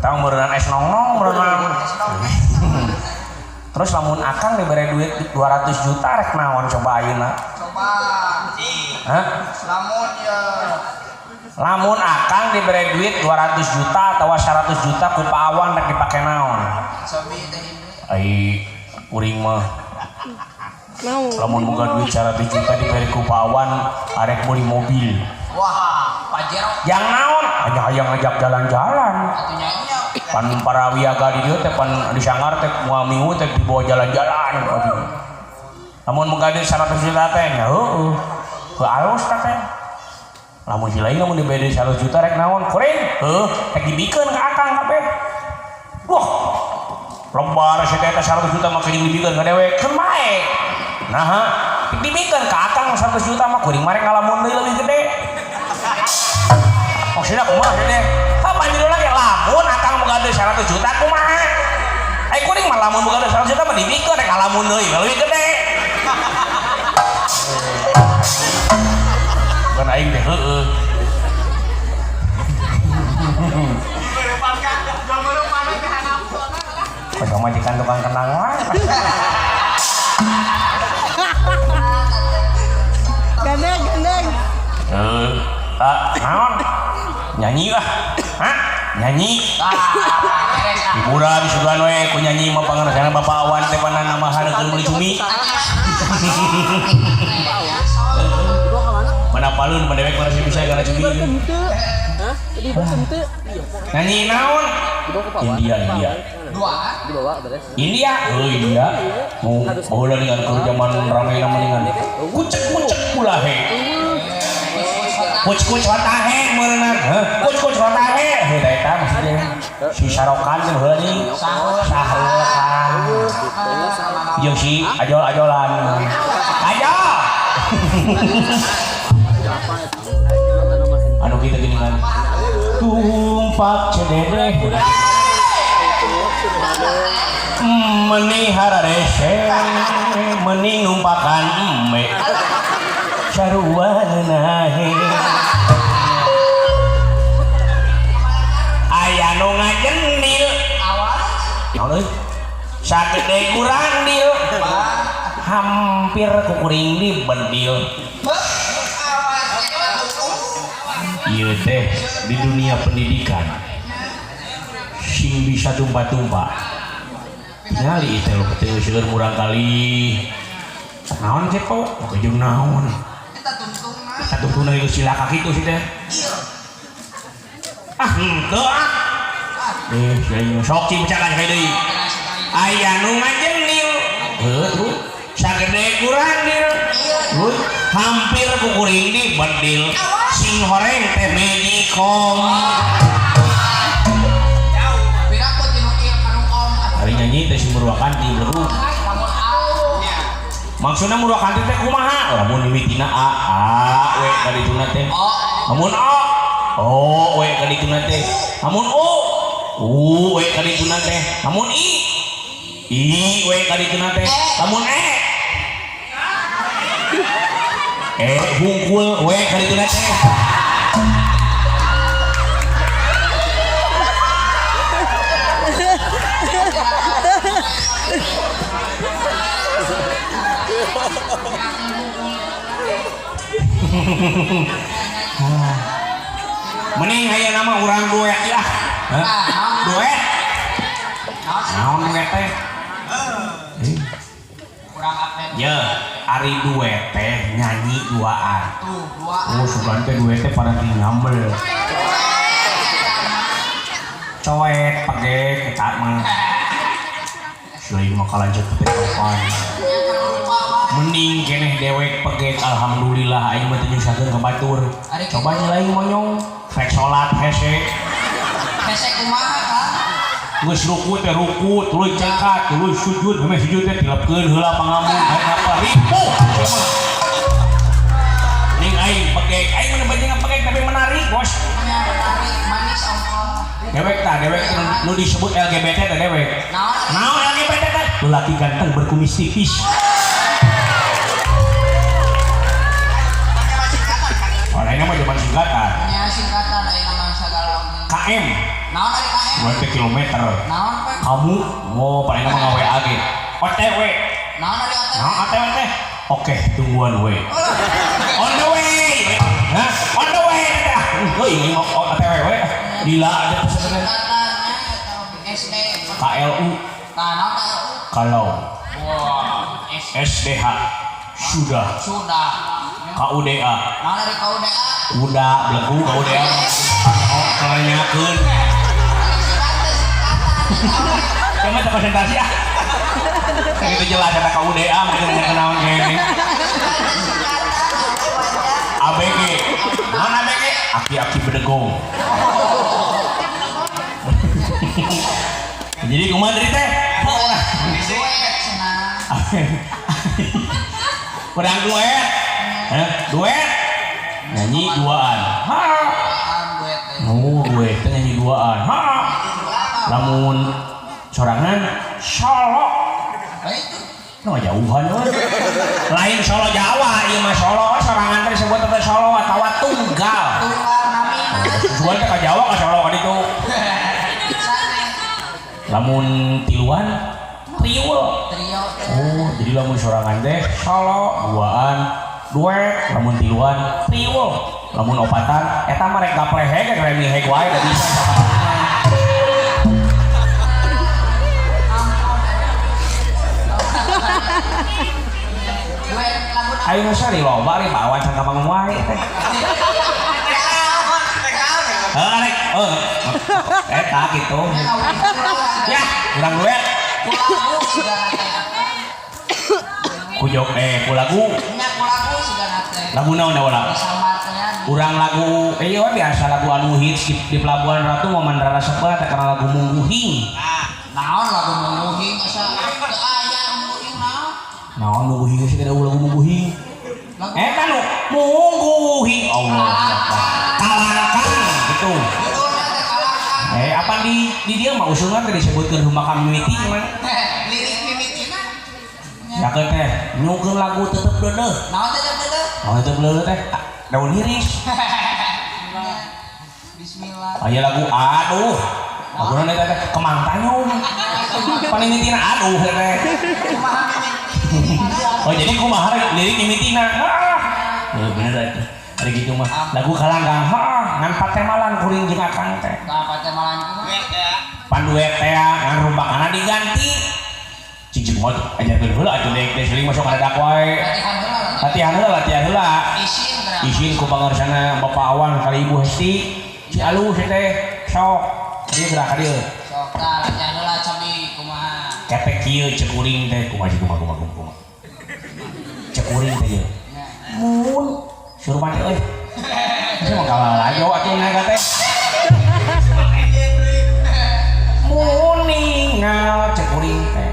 eta meureunna es nong-nong meureunna terus lamun akang dibere duit 200 juta rek naon coba ayeuna lamun akang diberi duit 200 juta atau 100 juta ku Pak Awan rek dipake naon ai kuring mah lamun boga duit 100 juta diberi ku Pak Awan arek beli mobil wah Pajero yang naon hanya hayang ngajak jalan-jalan pan para wiaga di dieu teh pan di Sanggar teh moal minggu teh dibawa jalan-jalan lamun boga duit 100 juta teh nya heueuh heuh alus teh lamun hilain lamun diberi 100 juta rek naon kuring rek dibikeun ka akang kabeh wah lebar si teh 100 juta mah keuning dibikeun ka dewek keun bae nah dibikeun ka akang 100 juta mah kuring mah rek ngalamun deui leuwih gede maksudna kumaha deh apa judul lagi lamun akang boga deui 100 juta kumaha ai kuring mah lamun boga deui 100 juta mah dibikeun rek ngalamun deui leuwih gede kan aing teh heueuh kok majikan tukang kenang wae gandeng tak naon nyanyi lah hah nyanyi hiburan sugan we ku nyanyi mah pangaresana Bapak Awan teh pana namahaneun meuli cumi mana palun padewek mana sih bisa gara cumi nyanyi naon India oh India mau baheula dengan keur zaman ramai naman kucek pula he kuc watahe meunang kuc watahe he eta maksudnya si sarokan teh heula nih saheula kan jeung si ajol-ajolan ajol anu kitu gini kan tumpak cedere meni hararese meni numpakan emme sarua he aya nu ngajendil naon euy sagede kurandil hampir kukuring di bendil ieu teh di dunia pendidikan sing bisa tumpah-tumpah ningali teh lo teh seueur murang kali naon cepo jeung naon eta tungtungna geus cilaka kitu sih teh henteu sok cing cakan kayak deui aya nu ngajendil heuh sagede kurandil hampir kukuring di bendil sing horeng teh Medicom hari nyanyi teh sing murwakan di beru maksudna murwakan teh kumaha lamun mimitina a we kadituna teh lamun o we kadituna teh lamun u we kadituna teh lamun i we kadituna teh lamun hungkul we kadituna teh mending aya nama urang duet ya duet naon duet teh ya ari duet teh nyanyi duaan oh sugan teh duet teh pada ngambel coet pake ketat mah seuing mah kalanjut teh kapan mending keneh dewek pegek alhamdulillah aing mah teh nyusakeun ka batur coba nyelaing monyong rek salat hese kumaha ka geus ruku teh ruku tuluy cengkat tuluy sujud heme sujud teh tilepkeun heula pangamun bae apa ripuh ning aing pegek aing mah banyak pegek tapi menarik bos manis dewek nu disebut LGBT teh dewek naon LGBT teh lelaki ganteng berkumis tipis lainnya mah zaman singkatan ayeuna mah sagala KM naon ari KM 20 kilometer naon kamu mau paling mah ngawe ge OTW naon ari OTW naon OTW teh oke tungguan we on the way on the way euy OTW we lila ada pesan SD KLU naon kalau SDH sudah KUDA mana dari KUDA kuda belegu KUDA kelanyakeun cuma ada presentasi itu jelas ada KUDA mungkin kenaon gini ABG mana ABG aki-aki bedegong jadi kumaha dari teh kurang duet nyanyi duaan duet nyanyi duaan lamun sorangan solo no jauhan lain solo Jawa ieu mah solo sorangan teh disebut teh solo atawa tunggal tujuan teh ka Jawa ka solo ka ditu lamun tiluan trio oh jadi lamun sorangan teh solo duaan duet lamun tiluan trio lamun opatan eta mah rek gapleheg rek remiheg wae da bisa Ayo nusari loba nih bawa cangkang bangun wae. Rek, tak gitu. Ya, kurang duit. Kujok kulagu. Lagu naon da ulah? Urang lagu iya biasa lagu anu hits di Pelabuhan Ratu Momen Rara Sepat karena lagu Mungguhing. Naon lagu Mungguhing asa aya Mungguhing naon? Naon Mungguhing sih kada lagu Mungguhing. Kan Mungguhing Allah. Kalangkan gitu. Apa di dia mah usulna teh disebutkeun rumah kami mimiti mah. Lirik mimitina. Ya teh nyungkeun lagu tetep deudeuh. Naon tetep deudeuh? Oh tetep deudeuh teh daun iris. Bismillah. Aya lagu aduh. Laguna teh Kemang Tanyung. Panimitina aduh teh. Kumaha mimiti? Oh jadi kumaha lirik mimitina. Bener teh. Ada gitu mah. Lagu Kalanggang. Ngan patemalan kuring jeung akang teh. Tah patemalan kumaha? Panduet teh ngan rumpakana diganti. Cicing mod ajarkeun heula atuh deuk teh seuling masuk kada wae. Latihan heula. Isin ku pangarsana Bapak Awan kali Ibu Hesti. Si alus teh sok. Ieu gerak ka dieu. Sok tah latihan heula cabi kumaha? Kepek kieu cek kuring teh kumaha cek kuring teh ieu. Mun suruh mati euy. Ini mah kalalayo atuh naga teh. Mun ningal cek kuring teh.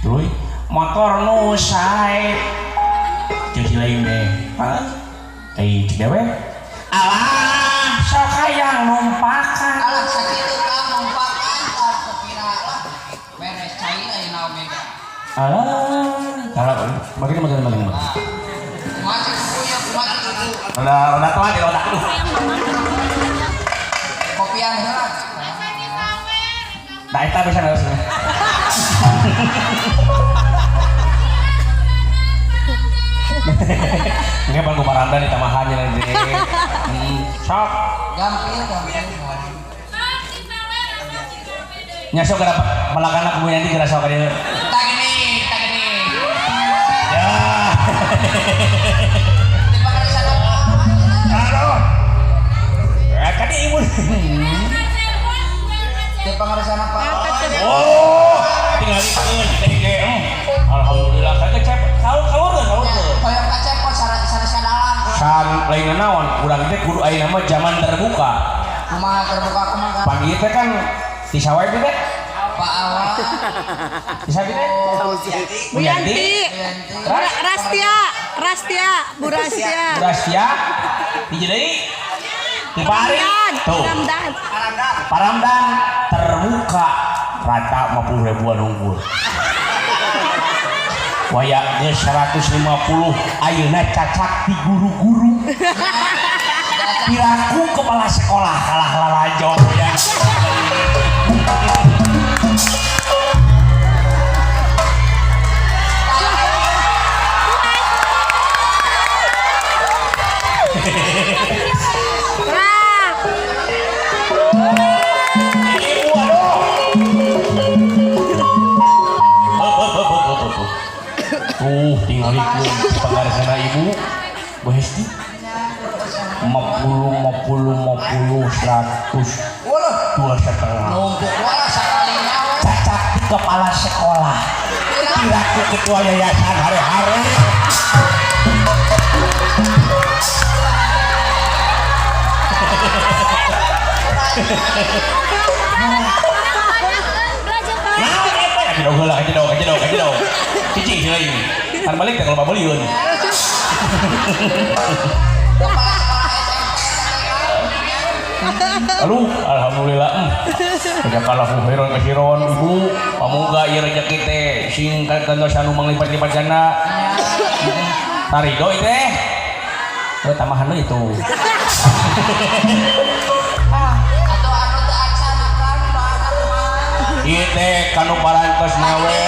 Tuluy motor nu sae. Jeung lain deh. Dewe. Alah, sok hayang numpakan. Alah sakitu ka numpakan tar kepira lah. Beres cai ayeuna omega. Alah, kalau bagaimana. Macet kuya kumaha itu. Udah tua di otak lu. Kopian heula. Nah, eta bisa harus. Nggak bangku Paranda di tamahannya nanti. Sok. Gampil. Nyasok ke dapat melakana kemudian di gerasa ke dia. Tak gini. Ya. Tiba kali sana. Halo. Kan ibu. Tiba kali sana Pak. Oh, tinggal itu. Alhamdulillah kagak cepet. Kalau Kayak kacepot sadalan. san lain naon urang teh kudu aya nama zaman terbuka. Kumaha terbuka kumaha? Panggil teh kan di sawah teh Pak Awan. bisa teh Bu Yanti, Bu Rastia, di Jedei, di Pari, tuh, Ramdan. Paramdan terbuka rata 50 ribuan unggul. Waya ge 150 ayeuna cacak di guru-guru. Piraku kepala sekolah kalah lalajo ya. Tinggal ikut pengarisana ibu Bu Hesti 50 100 2,5 Numpuk wala sakali nyawa. cacak di kepala sekolah kiraku ketua yayasan hari-hari. Aja cici sih ini kan balik ke kalau baliun. Aduh, alhamdulillah. Udah kalah heron kesiron ibu, pamuga ieu rezeki teh singkat kantos anu manglipat-lipat jana. Tarido ieu teh. Tambahan itu. Atau anu teu aksanakan bahanna kumaha? Ieu teh kanu parantos nawe.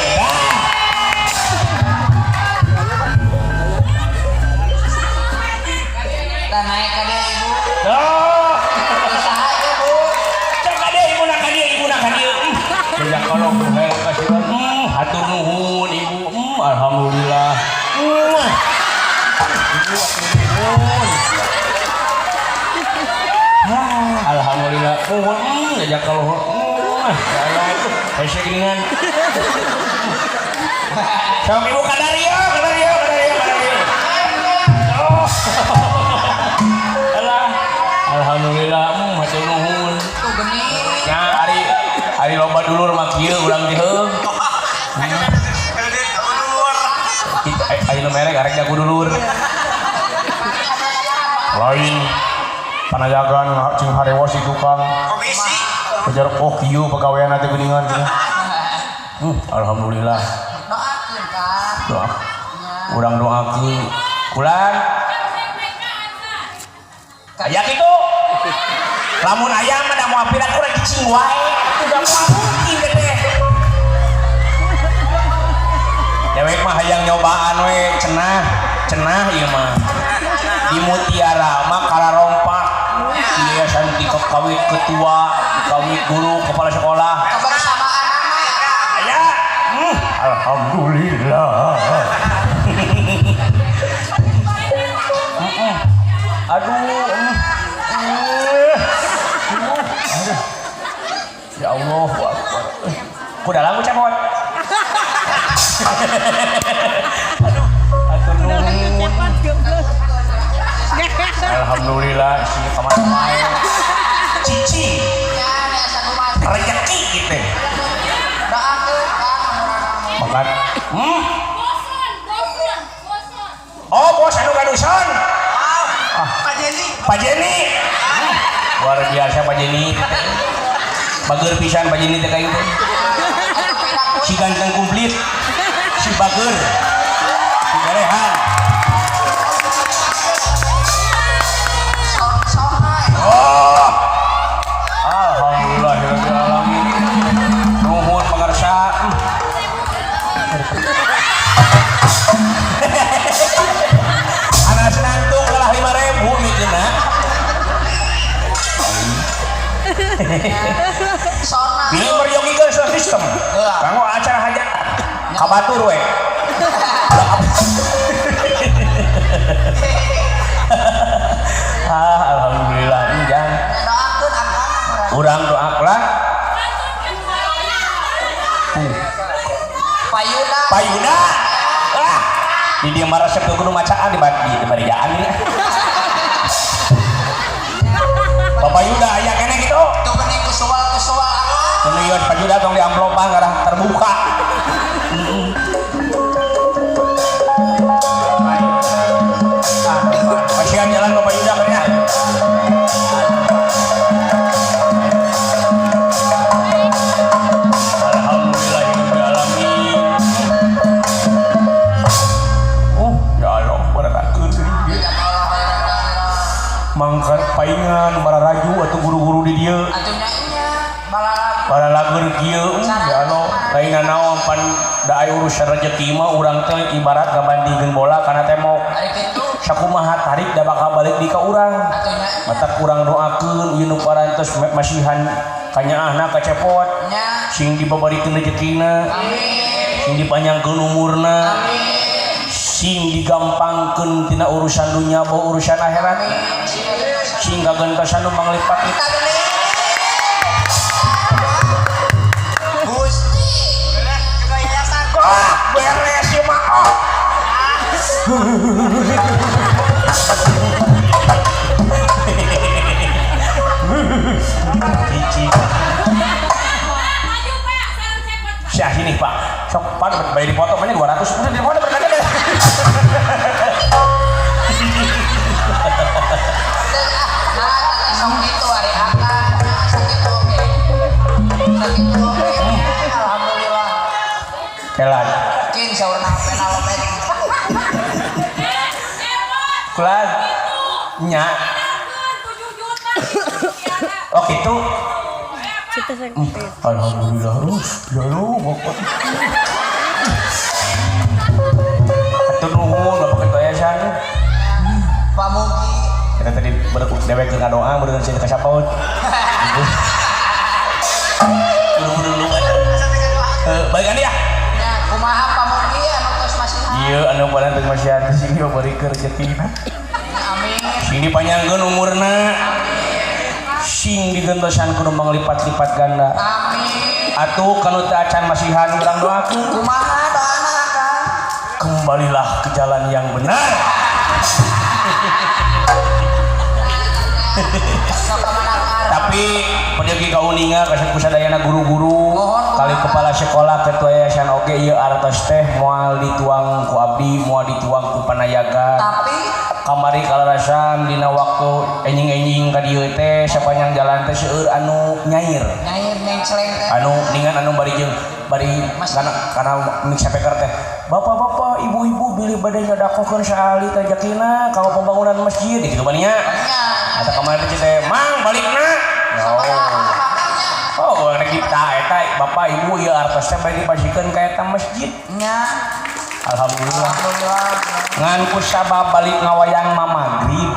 Tah naik ka dia ibu. Usaha ibu. Cek ka dia ibu nak ka dia. Sejak kalau buhel kasiron hatur nuhun ibu. mah. Salah itu. Saya dengan. Sama ibu Kadario. Oh. Alah. Alhamdulillah, matur nuhun. Tuh geni. Ya, hari loba dulur mah kieu urang teh heuh. Ayo merek arek jago dulur. Lain panajagan cing harewa si tukang komisi kejar kieu pegawaian teh geuningan cenah. Alhamdulillah. Doakeun Kang. Doa. Urang doakeun. Kulan. Kayak gitu. Lamun ayam ada mau apiran kurang cicing wae. Udah mungkin teh. Dewek mah hayang nyobaan we cenah ieu mah. Di Mutiara mah kararompak. Ieu santi kawit ketua, kawit guru, kepala sekolah. Kebersamaan mah. Aya. Alhamdulillah. Aduh. Ya Allah, kuda lagu cepot. Aduh, nuhun. Alhamdulillah si kemana-mana. Cici. Ya, asa kumaha. Rezeki gitu. Doakeun Kang. Makan. Bosan. Oh, bos anu gadusan. Pak Jenny. Luar biasa Pak Jenny. Bager pisan Pak Jenny teh kayak gitu. Si ganteng komplit. Si bager. Si berehan. Oh. Alhamdulillah ya alamin. Nuhun pangarsa. Anak senantung kalah 5.000 mikirna. Ini meryogikan sistem. Kanggo acara hajat. Kabatur we. Alhamdulillah enjang. Doakeun Akang. Urang doakeun. Payuna. Di dia marah resep kudu macaan di barijaan ini. Bapak Yuda aya kene gitu. Tuh geni kesual Akang. Kemudian Pak Yuda tong di amplopan ngarah terbuka. Kasihan jalan Bapak Yuda kan ya. Alhamdulillahirobbilalamin. Ya Allah, barakakeun deui. Mangkat paingan bararaju atau guru-guru di dieu. Atunya iya balala. Baralager kieu ya Allah, lainna naon pan da aya urusan rezeki mah urang teh ibarat gabandingkeun bola kana temok. Ari kitu Sakumaha tarik da bakal balik di ka urang. atunya Mata kurang doakeun ieu nu parantos masihan kanyaahna kacepot. nya. Sing dibabarikeun rezekina, Amin. sing dipanjangkeun umurna, Amin. sing digampangkeun tina urusan dunya bae urusan akhirat. Sing gagentosan nu manglipat-lipat. Gusti. Juga yayasan. Beres ya mah. Cici. Syah sini Pak. Sok Pak bayar di foto banyak 200. Udah di foto berkata deh. Sok gitu hari Akang. Sakitu oke. Alhamdulillah. Kelan. Kin saurna pena lopet. Kelan. Nya. Oh gitu. Kita sakit. Alhamdulillah. Ya lu bapak. Atuh nuhun bapak ketua yayasan. Pak Mugi. Kita tadi dewek ke doa beureuh sieun ka sapaut. Dulu balikan dia. Ya, kumaha Pak Mugi anu tos masih. Iya, anu paling teu masih atuh sing diberi rezekina. Amin. Sing dipanjangkeun umurna. Sing digentosan kudu manglipat-lipat ganda. Amin. atuh kanu teu acan masihan urang doakeun. Kumaha doana Kang? Kembalilah ke jalan yang benar. Tapi penjagi kauninga kasih kusadayana guru-guru kali kepala sekolah ketua yayasan oge ieu artos teh moal dituang ku abdi moal dituang ku panayaga. Tapi Kamari kalarasan dina waktu enjing-enjing ka dieu teh sapanjang jalan teh seueur anu nyair celeng teh. anu ningan anu bari kana mik sapeker teh bapak-bapak ibu-ibu bilih bade nyadakokeun saali tajakina kanggo pembangunan masjid gitu baninya eta kamari teh mang balikna oh rek kita eta bapak ibu ieu artos teh bari dipasikeun ka eta masjid Nya. alhamdulillah ngan ku sabab balik ngawayang mamagrib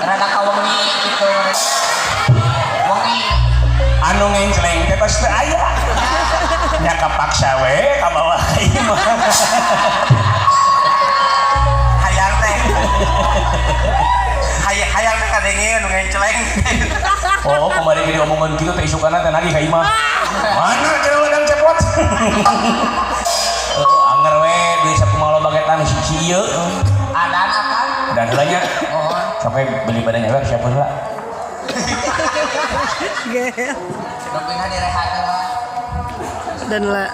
Rada kawengi kitu. Wengi anu ngenceleng teh tos teu aya nya kapaksa we ka bawah ka imah hayang teh. Hayang teh kadenge anu ngenceleng. oh kemarin gini omongan gitu teh isukana teh nagih ka imah mana cenah ledang cepot anger we deui sakumaha loba getan si ieu Adan akan. dan heula nya Oh. sampai beli badannya we siapa heula Dongkina direhatkeun lah. Dan lah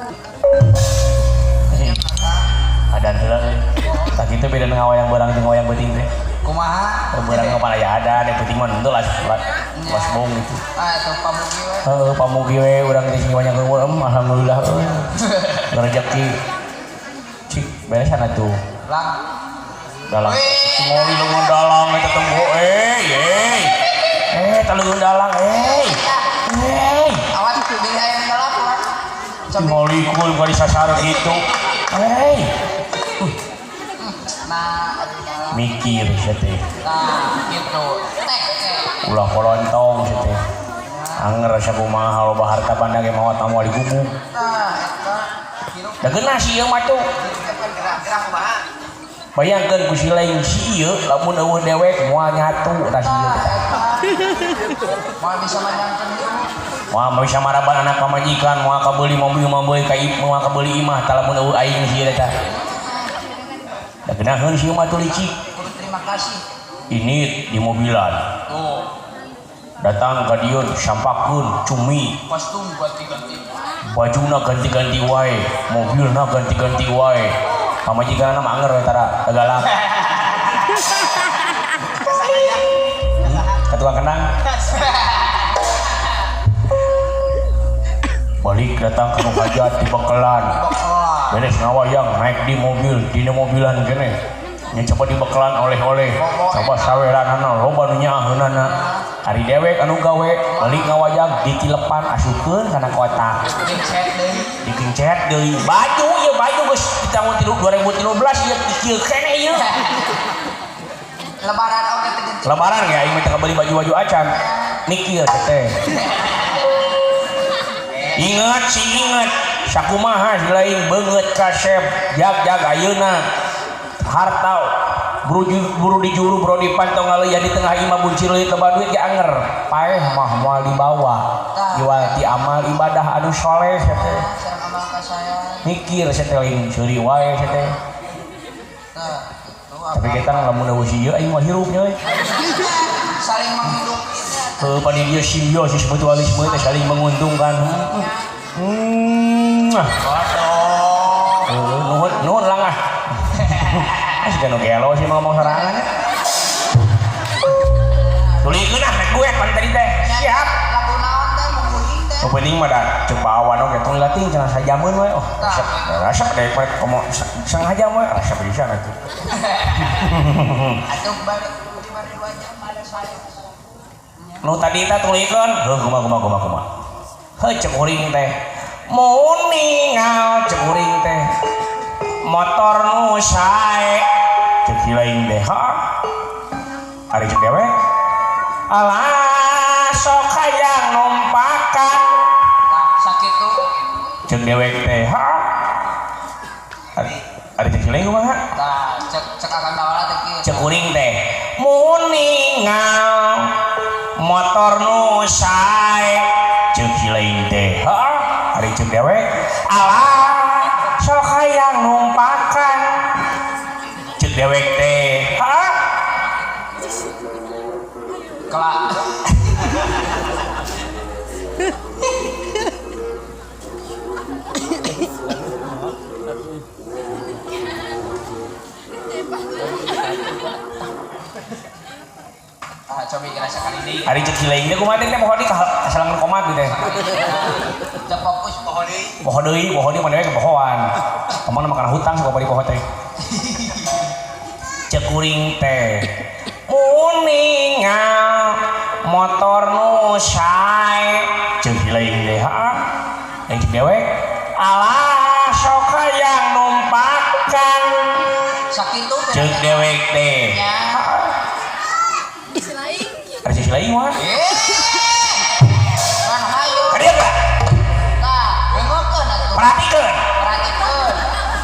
adan heula tah kitu beda ngawayang barang jeung ngawayang beuting teh Kumaha? barang ngapala ya ada deh beuting mah henteu las bong gitu Itu pamugi we. pamugi we urang geus ngawayang keurang alhamdulillah rezeki cik beresan atuh Lang. dalang ngoli leungeun dalang eta tembok taleueun dalang Awas deui hayang galak urang. ngoli kul ka disasar gitu Nah, aduh galak. mikir sia teh Nah, gitu. Tek. ulah kolontong sia teh anger sakumaha loba harta banda ge maot moal digubuk Nah, eta hirup da geuna si ieu mah tuh gerak-gerak kumaha? bayangkeun ku si lain si ieu lamun eueuh dewek moal nyatu tah si ieu Mau bisa manyangkeun hirup. wah bisa maraban anak pamajikan moal kabeuli mobil ka moal kabeuli imah tah lamun eueuh aing si ieu tah da geunaheun si ieu mah tuh licik Kudu terima kasih. ini di mobilan Tuh, datang ka dieu sampakeun cumi kostum buat diganti. bajuna ganti-ganti wae mobilna ganti-ganti wae pamajikanna mah anger we tara galak ka tukang kenang balik datang ke hajat di Bekelan beres ngawayang naik di mobil dina mobilan kene nya coba di Bekelan oleh-oleh coba saweranana loba nu nyaheunana ari dewek anu gawe balik ngawayang ditilepan asukeun kana kotak Dicet deui. dikincet deui baju ieu baju geus di tahun 2013 ieu kieu kene ieu Lebaran oge teh. lebaran ya aing teh beli baju-baju acan nikir teh ingat sakumaha lain beungeut kasep jag ayeuna harta buru di juru bro dipantau ngaleuyan di tengah imah buncir leuit loba duit ge anger paeh mah moal dibawa jual ti amal ibadah anu soleh teh Sareng amal ka saya. mikir seteling ceuri wae teh Tuh, tapi kita lamun eueuh ieu aing mah hirup nya we saling menghirup ini. pada dia simbiosis mutualisme teh saling menguntungkan nuhun langah asik nu gelo sih ngomong sorangan tulikeun ah rek gue pan tadi teh siap Lagu naon teh mungguing teh. nu penting mah da ceuk bawan oge tong latih cenah sajameun we oh resep deh komo sengaja we resep bisa atuh Atuh balik 2 jam ada saya. nu tadi teh tulikeun heuh kumaha heuh ceuk uring teh mun ningal ceuk uring teh motor nu sae ceuk hilaing teh ari ceuk dewe alah sok hayang numpakan Nah, sakitu. ceuk dewek teh ari ceuk hilaing kumaha Nah, cek akan dawala teh kieu. ceuk uring teh mun ningal motor nu sae ceuk hilaing teh ari cek dewek alah sok hayang numpakan cek dewek teh hah kelak coba kira sekali ini hari cek hilaingnya kumaha teh pohon di kasalangan komat gitu teh udah fokus pohon ini pohon deui mana we ke pohoan omong makan hutang sok bari pohon teh cek kuring teh kuningal motor nu sae cek hilaing deh ha yang cek dewek alah sok hayang numpakan sakitu cek dewek teh ada sisi lain mah kan hayu kadieu gak nah dengokeun atuh perhatikeun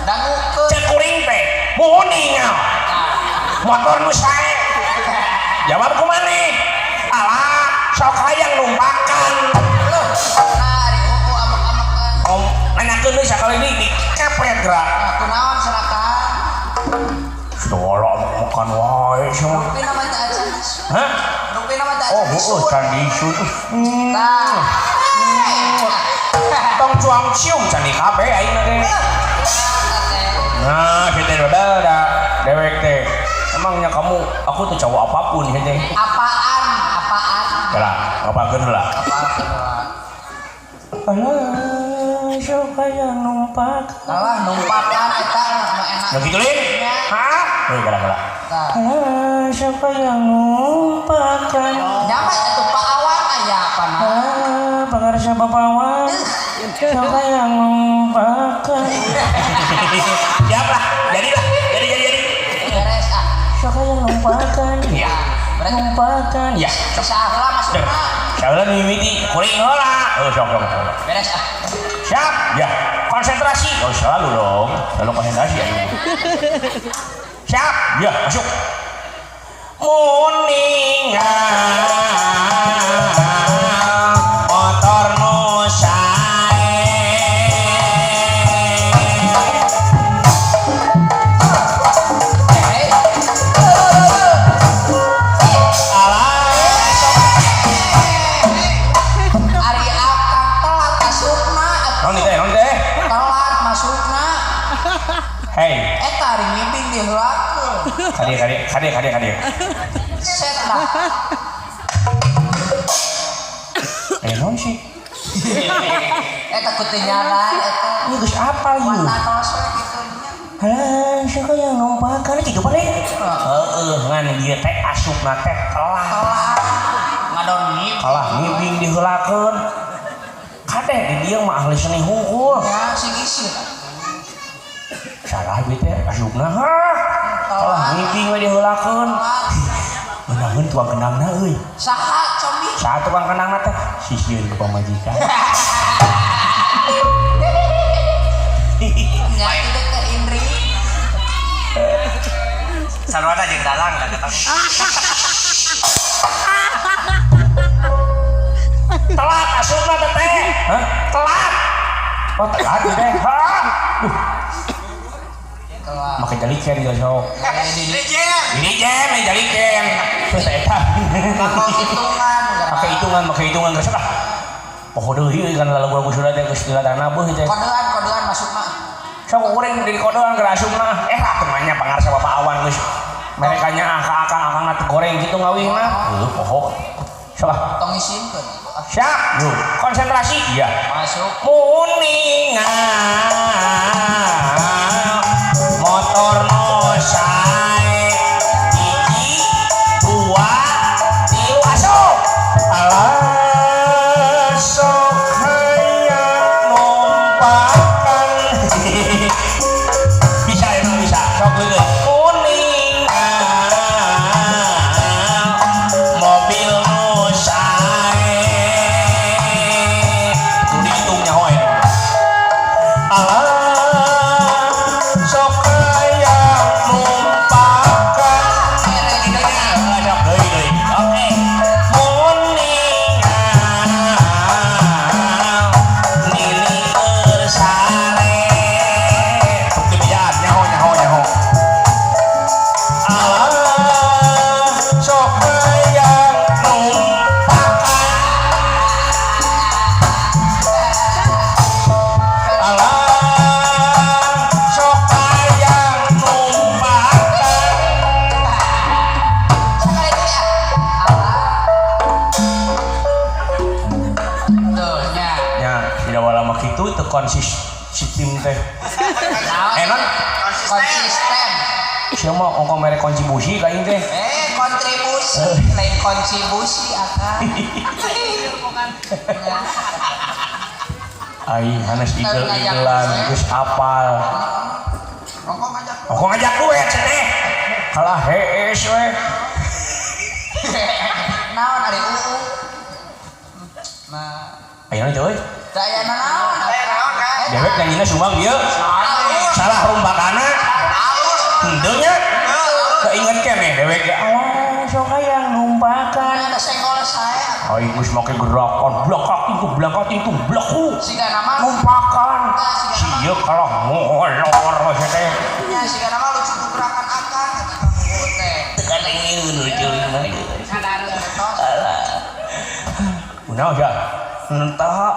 dangukeun cek kuring teh kuningal motor nu sae jawab kumaneh alah sok hayang numpakan nah ari uku amek-amekeun om nanyakeun deui sakali deui dikepret gerak kunaon seraka Sudah makan wae semua. rupi nama teh acan Hah? rupi nama teh Oh, acan candi sun. nah Tong cuang cium candi kabeh aing teh. Nah, kita udah dewek teh. Emangnya kamu aku tuh cowok apapun ya teh. apaan Gerak, ngapakeun heula. Alah, sok hayang numpak. alah numpakan eta nu enak Nah gitu lin? Hah? Gerak. nah Alah, sok hayang numpakan. nyapa atuh Pak Awan aya apa nah Pangarsa bapawan. Sok hayang numpakan. Siap lah, jadi. beres ah Sok hayang numpakan. Ya, berarti numpakan. Ya. salah masukna Salah mimiti kuring heula. Oh, sok. beres ah Siap. Ya, konsentrasi. Oh, selalu dong. Selalu konsentrasi ya. Siap. Ya, masuk. Muningal motor nu sae. Ari akang telat masukna Non teh. telat masukna Hei, eta ari ngibing diheulakeun kade. set lah Non sih. eta kudu nyadar eta Ini geus apa ieu? wananos we kitu nya Halah, siapa yang numpakan gitu pada? Ngan dia teh asupna teh telah. telat ngadon ngibing Kalah ngibing diheulakeun. Kadeh di dieu mah ahli seni hungkul. ya si gisir Salah ieu teh asupna. Kalah ngibing we diheulakeun. Beunangeun tuang kendangna euy. saha combi Saha tukang kendangna teh sisieun ke pamajikan. nya itu ke Indri Sarwana jeung dalang da ketemu. Telat asupna teh. Hah? Telat. Oh, telat ieu teh. Hah. telat Make jalikeun geus sok. Ini jam jalikeun. Terus eta. Make hitungan geus lah. Poho deui kan lagu-lagu sudah teh geus dilatana beuh teh. kodean masuk mah Sok urang di kodoan keur asupna. Teu mah nya pangarsa Bapak Awan geus. Mereka nya akang-akang teh goreng kitu ngawihna. Heuh poho. Sok lah. tong isinkeun Siap. Yuk, konsentrasi. Iya. masuk Kuningal motor nu sae hiji dua tilu asup alah sok hayang numpakan bisa emang bisa sok gitu kuningal mobil nu sae kudu dihitung nyaho alah gitu itu sistem teh enak konsisten siapa ongkong merek kontribusi kain teh kontribusi lain kontribusi akan ai hanes igel-igelan geus apal ongkong ngajak duet cenah kalah hees we naon ari uu nah ayeuna teh euy daya naon dewek nyanyinya sumbang dia salah rumpakana henteu nya keinget keneh dewek ya awas sok hayang numpakan ada senggol saya ai geus make gerakan blakak itu blaku siga nama numpakan sieu kalah molor we teh nya siga nama lucu gerakan akan teh tekan ingin lucu mah sadar tos kunaon ya entah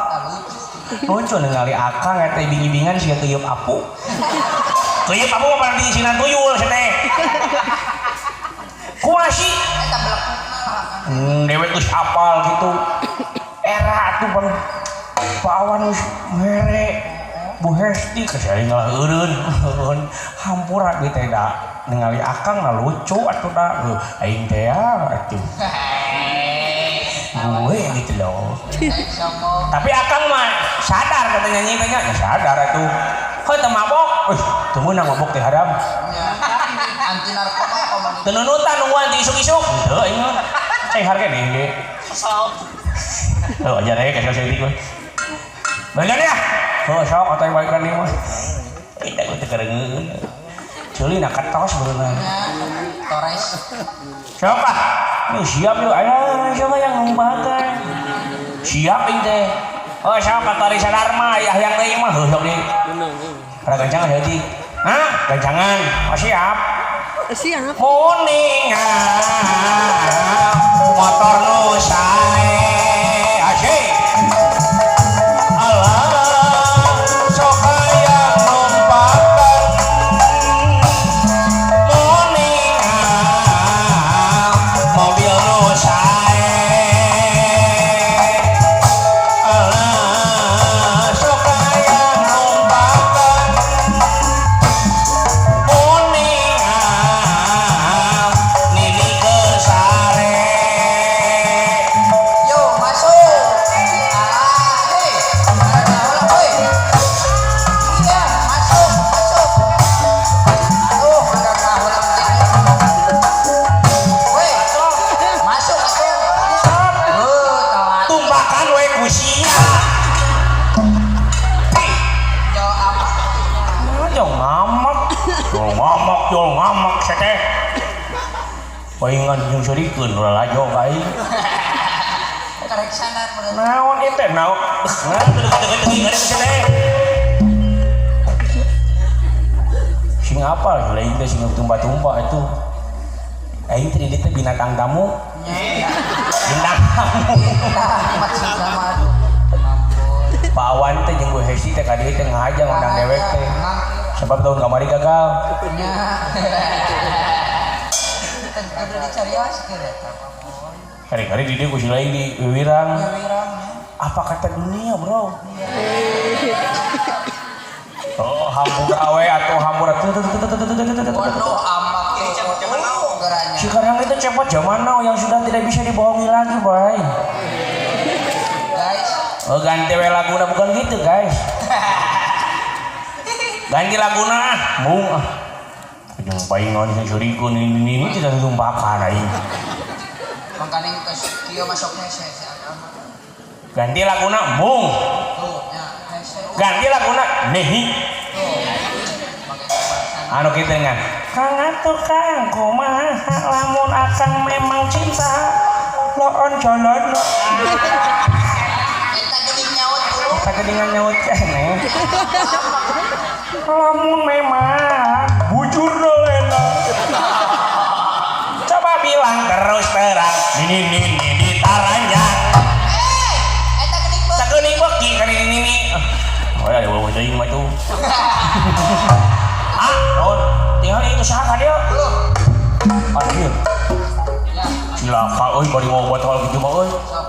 lucu ningali akang eta bingi-bingan sia keuyeub apu keuyeub apu mah di sinan tuyul cenah kumaha sih eta belekna dewek geus apal gitu era atuh bang pawan geus mere Bu Hesti kasih ngalah eureun hampura ge teh da ningali akang na lucu atuh da aing teh atuh gue gitu loh tapi akang mah sadar kata nyanyi banyak ya sadar atuh kau teu mabok teu meunang mabok teh haram anti narkoba komunitas teu nunutan nungguan di isuk-isuk teu aing mah cai harga deh ge teu aja deh kasih sedikit mah bener ya sok atuh balikan ieu mah tidak teu kerengeun ceuli na katos beunang Torres sok ah ini siap yuk ayo siapa yang numpakan siap ini teh oh siapa kata Risa Dharma ayah yang lain mah sok di ada gancangan ya di hah gancangan oh siap Siap. kuningan motor nu sae asik Allah sok hayang numpakan kuningan mobil nu sae Allah sok hayang numpakan kuningan nini kesare yo masuk hei ada ulah woi iya masuk aduh ada ulah woi masuk atuh tumbakan we kusia yo apa jol ngamak seteh palingan jeung sarikeun ulah lajo kai karek sadar bener naon ieu teh naon nah deukeut seteh sing apa lain teh sing tumba-tumba itu aing teh di teh binatang tamu bintang tamu mat sama aduh ampun Pak Awan teh jeung Bu Hesti teh ka dieu teh ngahajang undang dewek teh sebab tahun kamari gagal nya kudu dicarioskeun eta hari-hari di dia kusi lain di Wirang wirangnya apa kata dunia bro oh hampura awe atau hampura waduh amak geranya sekarang itu cepat zaman now yang sudah tidak bisa dibohongi lagi boy guys oh ganti we laguna bukan gitu guys ganti laguna mung ujung paingan sing surikun ini tidak tumpakan aing makanya kieu masuknya saya ganti laguna mung tuh nya hese ganti laguna nehi anu kitu kan kang atuh kang kumaha lamun akang memang cinta loon jalan eta geuning nyaut dulu kita kedingan nyaut keneh lamun memang bujur lena coba bilang terus terang ini ditaranjang eta geuning beuk tak geuning beki kan ini oh ya ulah teuing mah itu ah naon tinggal itu saha dia belum aduh ya cilaka euy bari mau buat hal kitu mah euy sok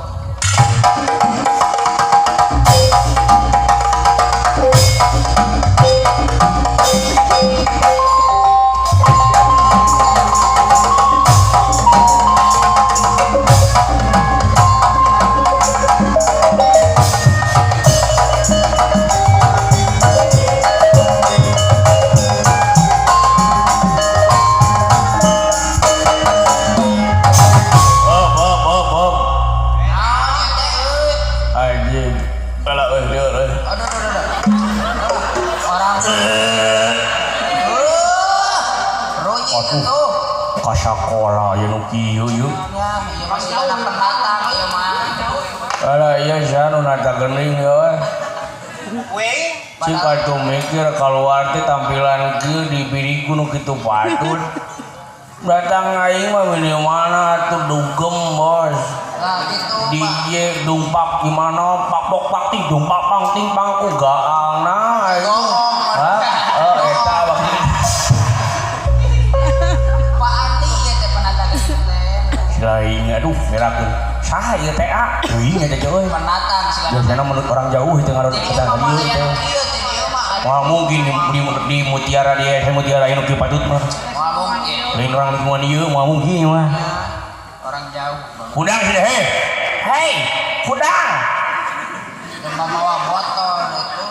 Anjing. Bala dia euy. Orang Roji itu. Ka sakola ye nu kieu yeuh. Ya, ieu masih anak pendatang ieu mah. Ala ieu sia nu nata geuning euy. Cik atuh mikir kaluar teh tampilan kieu dibiriku nu kitu patut. Datang aing mah mana atuh dugem bos. Nah, gitu. DJ dumpak gimana pak pok pak ting dumpak pang ting pang ku gaangna aing. Hah? Eta bagi. Pak Andi ieu teh pendatang ieu teh. Lain aduh ngerakeun. Saha ieu teh a? Teuing eta euy. Pendatang sigana. Biasana menurut orang jauh itu ngaruh Jadi kita mah ieu teh. ieu teh ieu mah. Wah mungkin di Mutiara dia, Mutiara anu kieu patut mah. Wah mungkin. Lain orang lingkungan ieu mah mungkin mah. Orang jauh. Kudang sudah hei kudang. Dan membawa botol itu.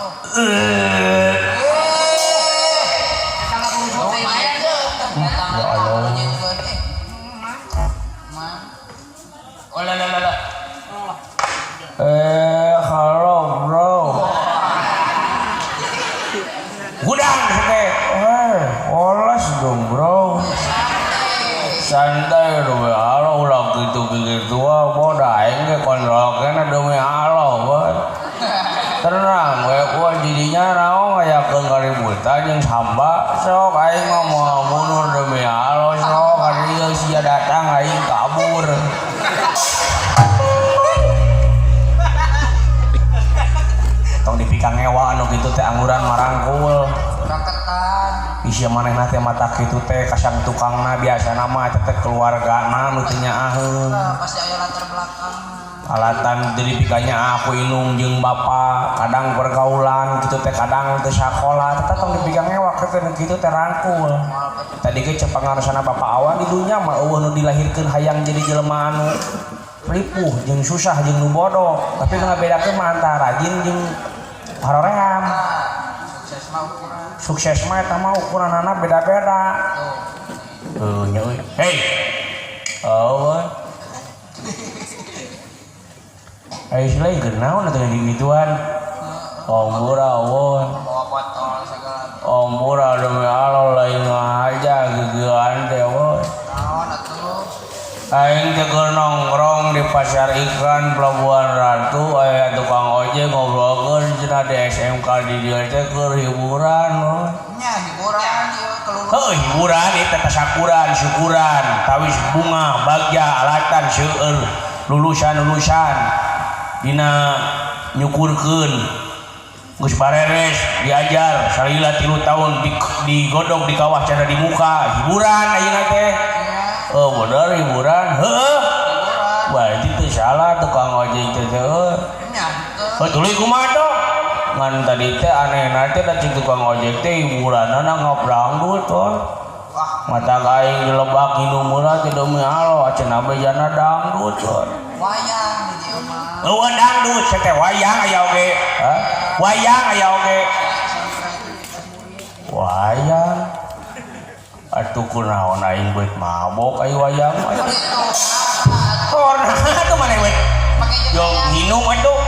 Halo bro. Gudang teh. Oles dong bro. Santai dong halo ulah gitu bodoh aing ge kontrolkeun demi halo bos. Tenang we gua jadinya naon ngayakeun kaributan jeung hamba sok aing mah moal mundur demi halo sok ari ieu sia datang aing kabur. Tong dipikang ngewa anu kitu teh angguran marangkul. Raketan. Isi manehna teh mata kitu teh kasang tukangna biasana mah eta teh keluargana nu teu nyaaheun. Pasti aya latar belakang. Alatan jadi pikanya aku inung jeung bapa kadang pergaulan gitu teh kadang teu sakola tetep tong dipikang ngewa teh kitu teh rangkul. Tadi ge cep pangarosana bapa awan di dunya mah eueuh nu dilahirkeun hayang jadi jelema anu ripuh jeung susah jeung nu bodoh tapi nu ngabedakeun mah antara rajin jeung haroream. Sukses mah ukuran. Sukses mah eta mah ukuranana beda-beda. Nya euy. Hei. Oh. Ai silai genaon atuh di gituan. Ombura won. Bawa botol segala. Ombura demi Allah lain aja gegean teh won. Naon atuh? Aing teh keur nongkrong di pasar ikan Pelabuhan Ratu aya tukang ojek ngobrolkeun cenah di SMK di dieu teh keur hiburan won. Nya hiburan ieu keluar. Heuh hiburan eta tasakuran syukuran tawis bunga bagja alatan seueur lulusan dina nyukurkeun geus bareres diajar salila 3 tahun digodog di kawah cara di muka hiburan ayeuna teh. Oh bener hiburan heuh berarti teu salah tukang ojek teh heuh. Nya teu. Tuluy kumaha tong ngan tadi teh anehna teh da cing tukang ojek teh hiburanna ngobrangdut ton. Mata aing di Lebak Hindu Murah teh demi Allah acenah bejana dangdut ton. Wayang di dieu mah. Eueuh dangdut teh wayang aya oge. Hah? Wayang aya oge. Wayang. Atuh kunaon aing beut mabok aya wayang. Korna atuh maneh we. Yo nginum atuh.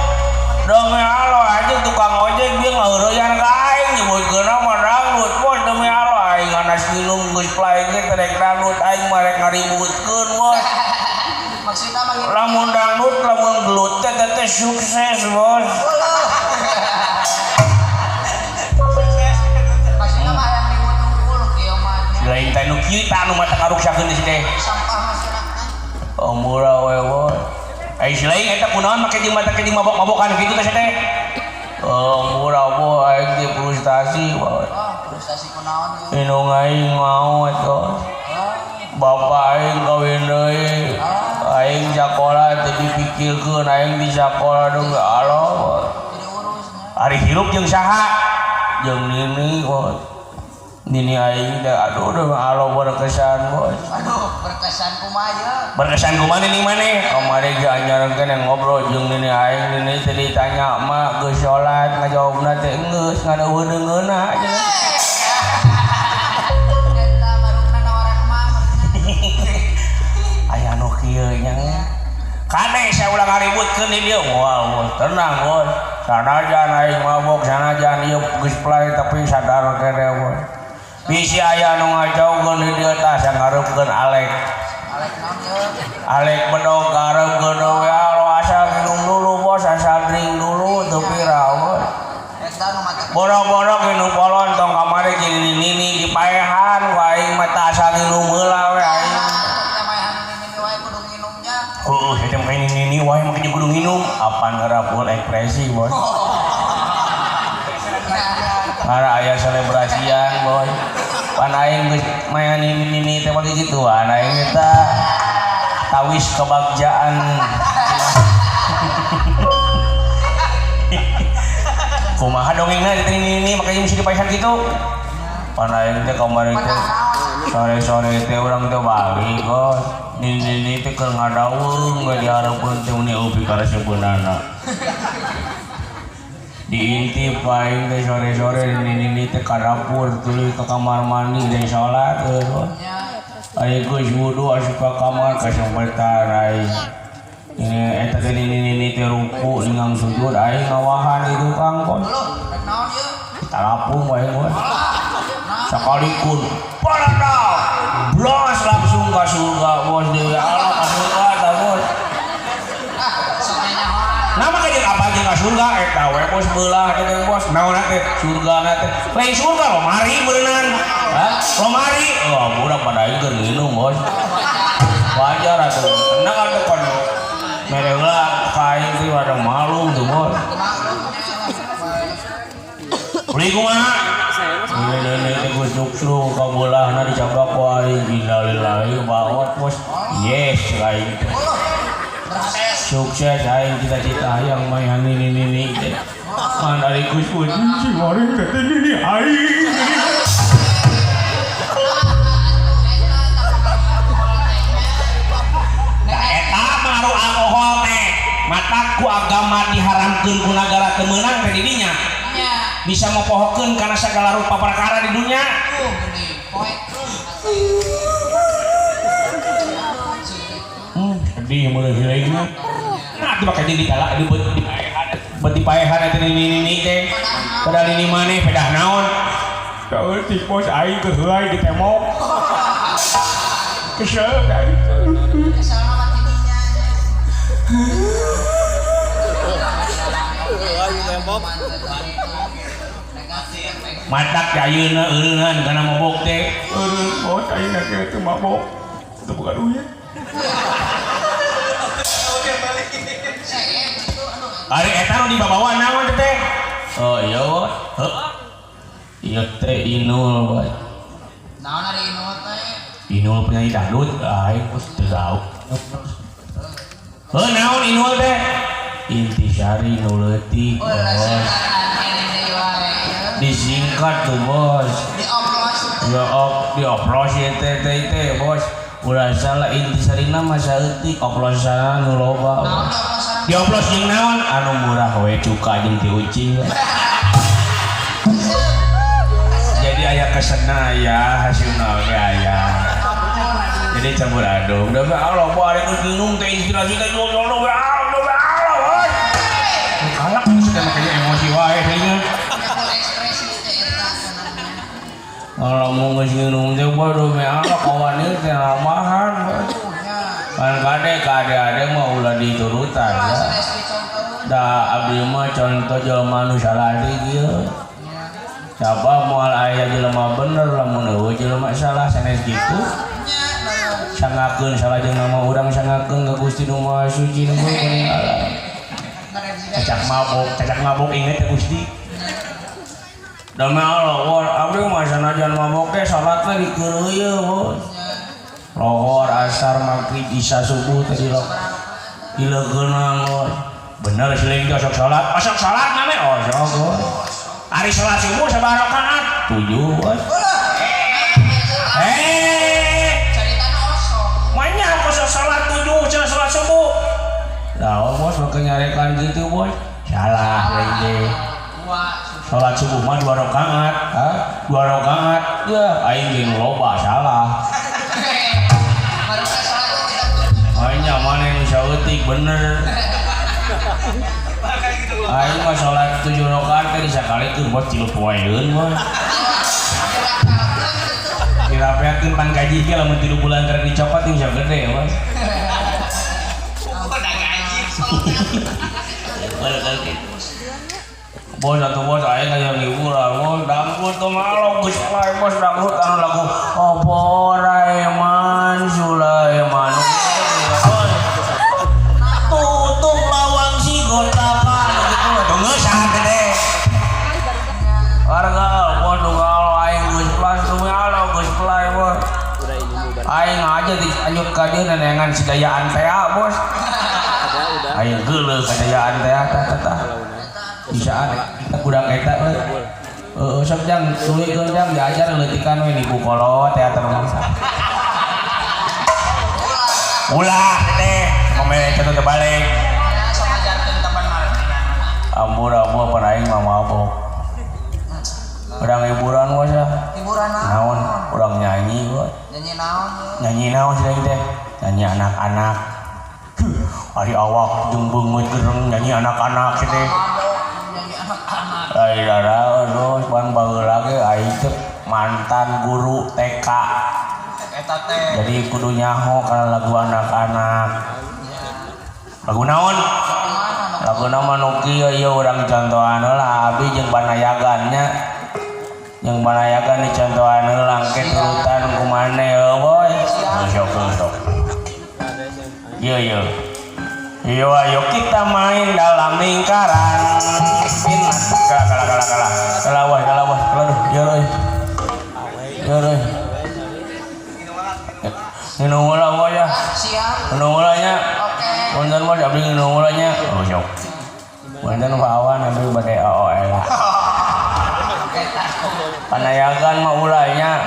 Demi Allah aja tukang ojek dia ngeureuyaan ka aing nyebutkeun mah dangdut. Wah demi Allah aing anas nginum geus play ge terek dangdut aing mah rek ngaributkeun wah. Maksudna mah gitu. Lamun dangdut lamun gelut teh teh sukses bos. Maksudna mah yang diwutul kieu mah. Lain teh nu kieu tah nu mata karuksakeun di teh. Sampah masyarakat. Murah we bos. Ai silaing eta kunaon make jeung mata jeung mabok-mabokan kitu teh teh. Murah bos aing teh frustasi bos. Frustasi kunaon ieu? Inung aing mau eta. Bapak aing kawin deui. Aing sakola teh dipikirkeun aing di sakola deui Allah. Jadi urusnya. Ari hirup jeung saha? Jeung nini bos. Nini aing teh aduh alo berkesan bos. Aduh, berkesan kumaha. Berkesan kumaha Nini maneh? Kamari ge anyar keneh ngobrol jeung Nini aing. Nini teh ditanya mak geus salat ngajawabna teh geus ngadeuweungeunna aja. Eta barukna nawaran mah. Aya nu kieu nya. Kade saya ulang ngaributkeun di dieu. Wah, tenang bos. Sanajan aing mabok sanajan ieu geus play tapi sadar keneh bos. Bisi aya nu ngajaukeun di dieu tah sangarepkeun Alek. Alek naon ye? Alek bedog garepkeun we alo asal minum dulu bos, asal drink dulu teu pira bos. Eta nu mata. Bodo-bodo minum polon tong kamari jeung Nini dipaehan ku aing mah tah asal minum heula we aing. Jamahan ini wae kudu nginumnya. Eta mah Nini wae mah kudu nginum. Apaan gara full ekspresi bos. Karena aya selebrasian boy. Pan aing geus mayan Nini teh bagi gituan aing eta tawis kebagjaan. Kumaha dongengna di Nini makanya mesti dipaehan gitu. Pan aing teh kamari teh sore-sore teh urang teh bali bos. Nini teh keur ngadaweung we dihareupeun teh uni upi ka sebeunana. Diintip aing teh sore-sore Nini teh ka dapur tuluy ke kamar mandi dan salat euy. Aing geus wudu asup ka kamar kasempetan aing. Ini eta teh Nini teh ruku ningang sujud aing ngawahan itu Kang bos. Rek naon ye? Talapung wae bos. Sakalipun paradal blos langsung ka surga bos deui Allah ka surga tah bos. Soalnya orang. Nama kajian apa aja ka surga eta we bos beulah teh bos naonna teh surgana teh lain surga lomari beuneunan lomari budak pada ieu keur nginum bos wajar atuh tenang atuh kon mere heula ka aing teh ada malu tuh bos beli kumaha ini teh gusuk-gusuk ka beulahna dicabak ku aing innalillahi baot bos yes aing sukses aing cita-cita hayang mayan Nini teh. Man ari Gus Putih si goreng teh Nini aing. Eta maru alkohol teh. Mataku agama diharamkeun ku nagara teu meunang teh di dinya. Bisa mopohokeun kana sagala rupa perkara di dunia. Sedih mulai hilaingna. Nah, itu pakai di talak di beti paehan eta Nini teh. Padahal Nini maneh pedah naon? Teu ti bos aing teu heuai di temok. Kesel dari. Kesel mah tidinya. Matak ayeuna eureungan kana mabok teh. Eureun bos aing teh teu mabok. Teu boga duit. Ari eta nu dibawa naon teh? Oh iya bos. Heuh. Ieu teh Inul bos. Naon ari Inul teh? Inul penyanyi dangdut, aing bos teu tahu. Heuh naon Inul teh? Intisari nu leutik bos. Disingkat tuh bos. Dioplos ya teh bos. Ulah salah intisarina mah saeutik oplosan nu loba. Dioplos jeung naon anu murah we cuka jeung ti ucing. Jadi aya kesena aya hasilna we aya. Jadi campur aduk. Da Allah bari geus minum teh inspirasi teh Allah we Allah. Kalak sudah makanya emosi wae kayaknya. Kalau mau geus minum teh baru me Allah kawan ieu teh ramahan. Kan kade ade mah ulah diturutan ya. Da abdi mah contoh jelema nu salah dieu. Coba moal aya jelema bener lamun eueuh jelema salah sanes kitu. Sangakeun salah jeung nama urang sangakeun ka Gusti Nu Maha Suci nu kuning alam. Cacak mabok inget ya Gusti. Demi Allah, abdi mah sanajan mabok teh salatna dikeureuy bos. Lohor, asar, maghrib, isya, subuh teh dilegeunang bos. Bener siling teh sok salat mah oh sok bos. Ari salat subuh sabaraha rakaat? 7 bos. salat 7 cenah salat subuh. Nah, bos bakal nyarekan gitu, bos. Salah, lagi. Salat subuh mah 2 rakaat, ha? 2 rakaat. Ya, aing geus loba salah. Baru salat tidak. Aing mana nu saeutik bener. Aing mah salat 7 rakaat teh disakalikeun bos 3 poeeun mah. Dirapeakeun pan gaji ge lamun 3 bulan keur dicopot teh bisa gede, bos. Bos atuh bos aya aya liburan bos dangdut tuh malu geus lae bos dangdut anu lagu Raiman Sulaiman tutup lawang si gotapan gitu deungeu sangat gede warga bos tunggal aing geus plus tuh malu geus play bos aing aja dianjut ka dieu nenengan si dayaan teh bos aing geuleuh ka dayaan teh tah bisaan kita kurang eta sok jang suwikeun jang diajar leutikan we di Bukolo teater bangsa ulah teh ngomel cenah teh balik ampun pan aing mah mabok urang hiburan bos ya Hiburan naon urang nyanyi bos nyanyi naon nyanyi naon sih teh nyanyi anak-anak ari awak jeung beungeut gereng nyanyi anak-anak teh nyanyi anak-anak Ai dara terus pan baheula ge aing teh mantan guru TK. eta teh Jadi kudu nyaho kana lagu anak-anak. Lagu naon? Lagu nama nu kieu ieu urang contohan heula abi jeung banayagannya. Jeung banayagan dicontohan heula engke turutan kumaneh boy. Sok. Ieu. Yo ayo kita main dalam lingkaran. Kalah wah. Aduh, yo euy. Ninu heula wah ya. siap Ninu heula nya. oke Punten mah abdi ninu heula nya. Oh, sok. Punten mah awan abdi bade OOL. Panayagan mah ulah nya.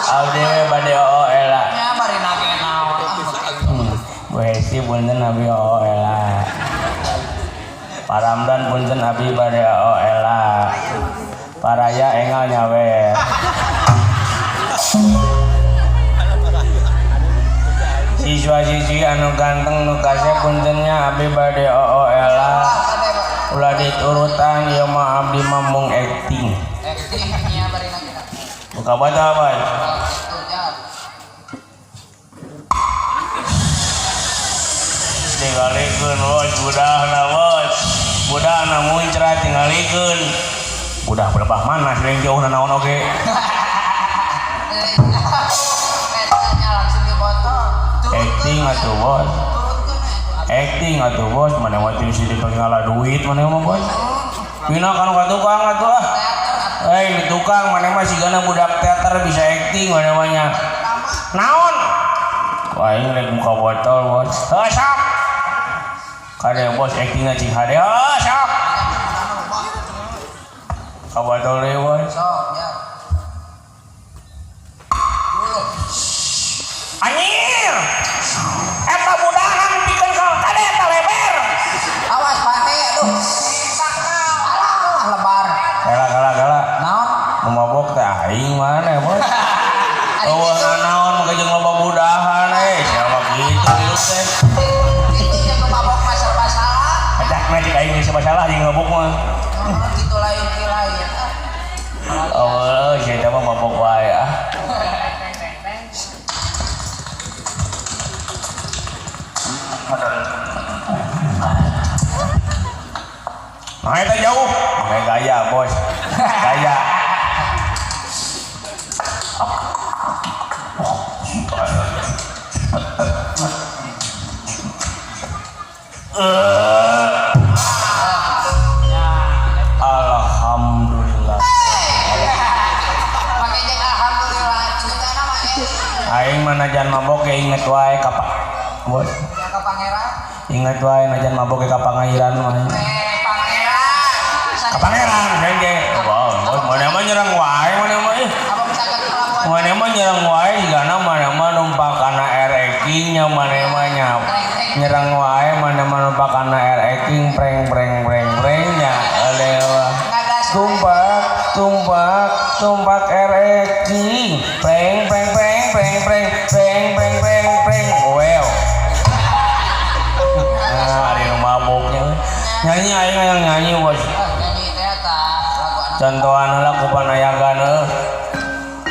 Abdi bade OOL. nya bari nage naon Wesi punten abdi OOL. Paramdan punten abdi bade OOL. Paraya engal nyawer. Siswa-siswi anu ganteng nu kasep puntennya abdi bade OOL. Ulah diturutan ieu mah abdi mah mung acting. nya bari nage Buka baca bae. itu jam Tinggalikeun bos budahna muncrat tinggalikeun. Budah belebah mana sering jauh naon oge. Petanya langsung dipoto. Acting atuh bos. Acting atuh bos, mana mah teu sih dipake ngalah duit mana mah bos. Pina kana ka tukang atuh ah. Di tukang mana mah sigana budak teater bisa acting mana mah nya. Naon? Wah, ini rek muka botol bos. Sok. Kada bos actingna cing hade. Sok. Ka botol deui bos. Sok ya. Anjir. Eta budahan pikeun ka kada eta leber. Awas pahe aduh. Alah lebar. Gala. Naon? Mabok teh aing mana bos? Eueuh naon mah jeung loba budahan siapa kitu teh. Itu yang mabok pasal-pasalan. Acak mah cik aing geus masalah jeung mabok mah. Gitu lain. Oh, saya mah mabok wae ah. Nah, itu jauh. Kayak gaya, bos. Gaya. Alhamdulillah. Pakai jeung alhamdulillah. Cerita nama Aing manajan mabok ge inget wae ka bos. ya ke pangeran. Inget wae najan mabok ge ka Pangeran mah. Pangeran. Ka Pangeran ge. Wow, bos mana mah nyerang wae mana mah ih. Apa bisa ke pelabuhan? Mana mah nyerang wae sigana mana mah numpak kana RX nya mana king preng nya lewa Ngagas. tumpak king preng well nah ada yang mabuknya nyanyi aing yang nyanyi bos Nyanyi teh tah lagu anak. contohan lagu panayagan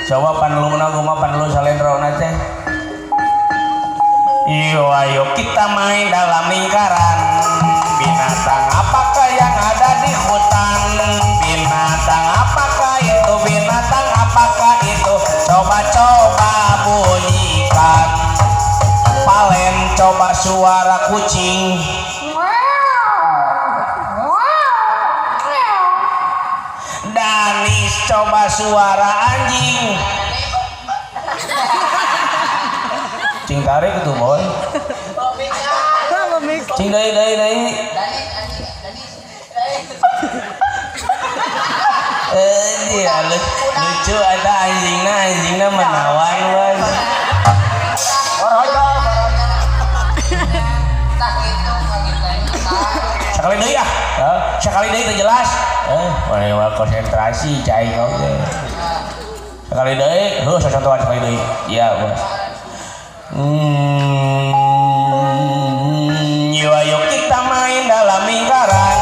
coba panlungna kumaha panlung salendrona teh ayo kita main dalam lingkaran binatang apakah yang ada di hutan binatang apakah itu coba bunyikan Palen coba suara kucing Danis coba suara anjing cing tarik itu boy cing dai dia lucu ada anjingnya menawan boy Tah gitu sekali deui ah sekali deui teh jelas boleh konsentrasi cai oge sekali deui contohan sekali deui iya bos ayo kita main dalam lingkaran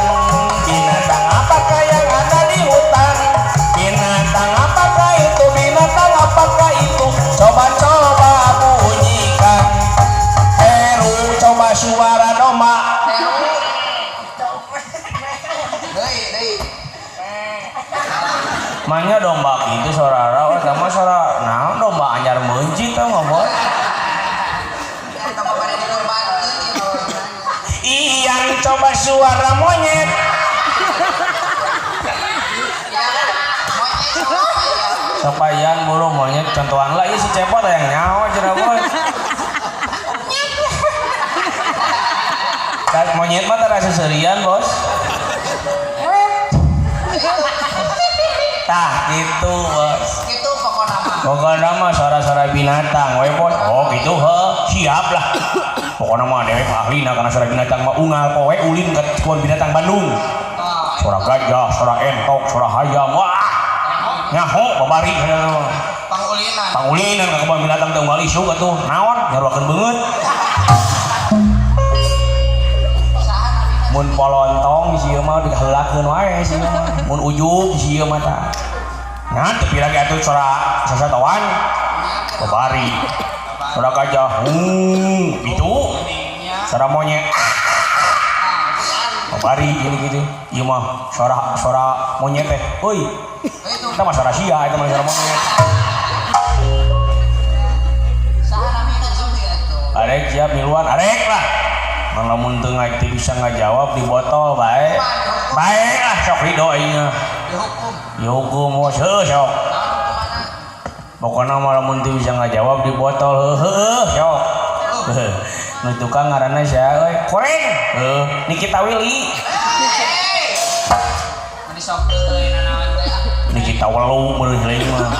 binatang apakah yang ada di hutan binatang apakah itu coba bunyikan Heru coba suara domba Manya domba itu saudara sama saudara nah domba anyar meunjit tau nggak boy Iyan coba suara monyet Sopayan buru monyet contohan lah si cepot yang nyawa cenah boy monyet mah terasa serian bos tah gitu bos Itu pokoknya mah suara-suara binatang we bos oh gitu siap lah pokoknya mah dewek ahlina karena suara binatang mah unggal poe ulin ke kebun binatang Bandung suara gajah, suara entok, suara hayam wah nyaho babari pangulinan ke kebun binatang teh unggal isuk atuh naon nyaruakeun beungeut mun polontong si ieu mah diheulakeun wae si ieu mah mun ujug si ieu mah tah nah tapi lagi atuh suara sasatawan babari suara gajah itu suara monyet babari gini gitu ieu mah suara monyet teh euy eta mah suara sia eta mah suara monyet arek siap miluan arek lah lamun teu teu bisa ngajawab di botol bae lah sok ridho aing dihukum bos sok pokoknya malah mun teu bisa ngajawab di botol sok nu tukang ngaranna sia euy koreng Nikita Willy Nikita Welu beuleuh lain mah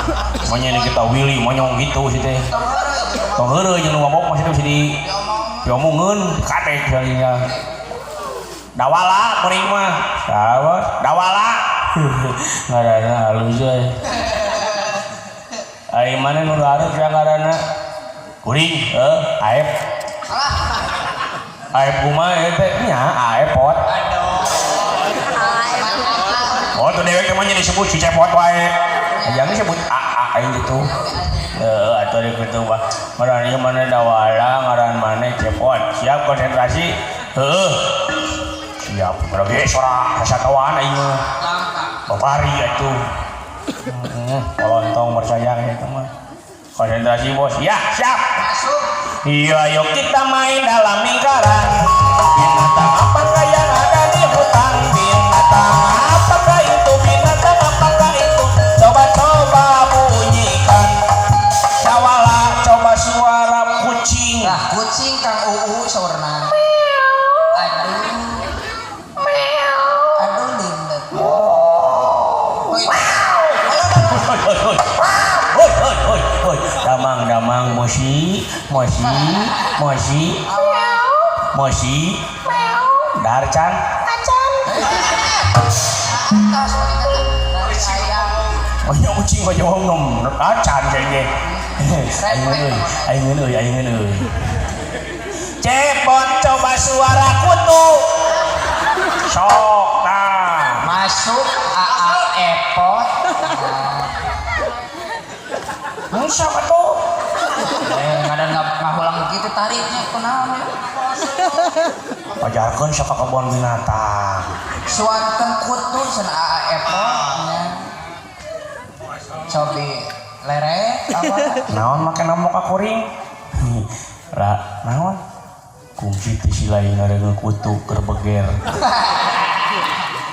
monya Nikita Willy monyong gitu sih teh tong heureuh jeung nu mabok mah situ di diomongin katek jadinya dawala kuring mah dawala ngaranna halus we ai mana nu hareup ya ngaranna kuring aep kumaha teh nya aepot oh tuh dewek emangnya disebut si cepot wae jangan disebut aing gitu atau di pintu bah ngarannya mana dawala ngaran mana cepot siap konsentrasi siap berarti suara sasatawan aing mah babari atuh polontong percaya itu mah konsentrasi bos ya siap iya yuk kita main dalam lingkaran binatang apakah yang ada di hutan binatang apakah itu binatang apakah itu coba bunyikan Syawala coba suara kucing Nah kucing Kang Uu saurna aduh lindet damang mosi dahar can acan Atas kita dari ayam. oh ya kucing mah jauh nom acan kayaknya aing euy cepot coba suara kutu sok nah Masuk AA Epot. sok atuh Kadang ngahulang begitu tariknya kunaon ya. pajarkeun sok ka kebon binatang Suarkan kutu sen AA Epot nya. Cobi lerek apa? naon make namo ka kuring naon kungsi ti silain ngareun kutu keur beger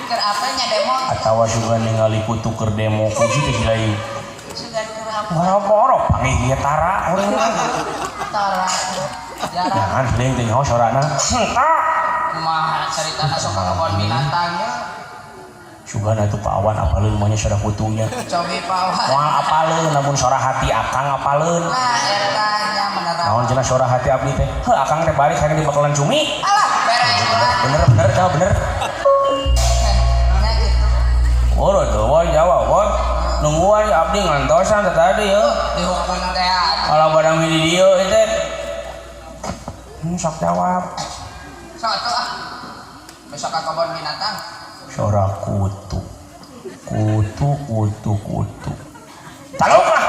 Keur apa nya demo? atawa sugan ningali kutu keur demo kungsi ti silain Sugan keur apa? ngoro-ngoro panggih ieu tara urang Tara. Jarang jangan sering teh nyaho sorana henteu kumaha caritana sok ka kebon binatangnya. sugan atuh pawan apaleun mah nya sora kutunya Cobi pawan. moal apaleun namun sora hati akang apaleun Nah, ertanya menerang. naon cenah sora hati abdi teh heuh akang teh balik hayang di bakalan cumi Alah, beres lah. bener dah bener Nya gitu. urut tuh boy jawab boy nungguan abdi ngantosan tadi ya Dihukum teh. kalau barang di dia itu sok jawab Sok atuh ah. Besok ka kebon binatang. sora kutu taluk lah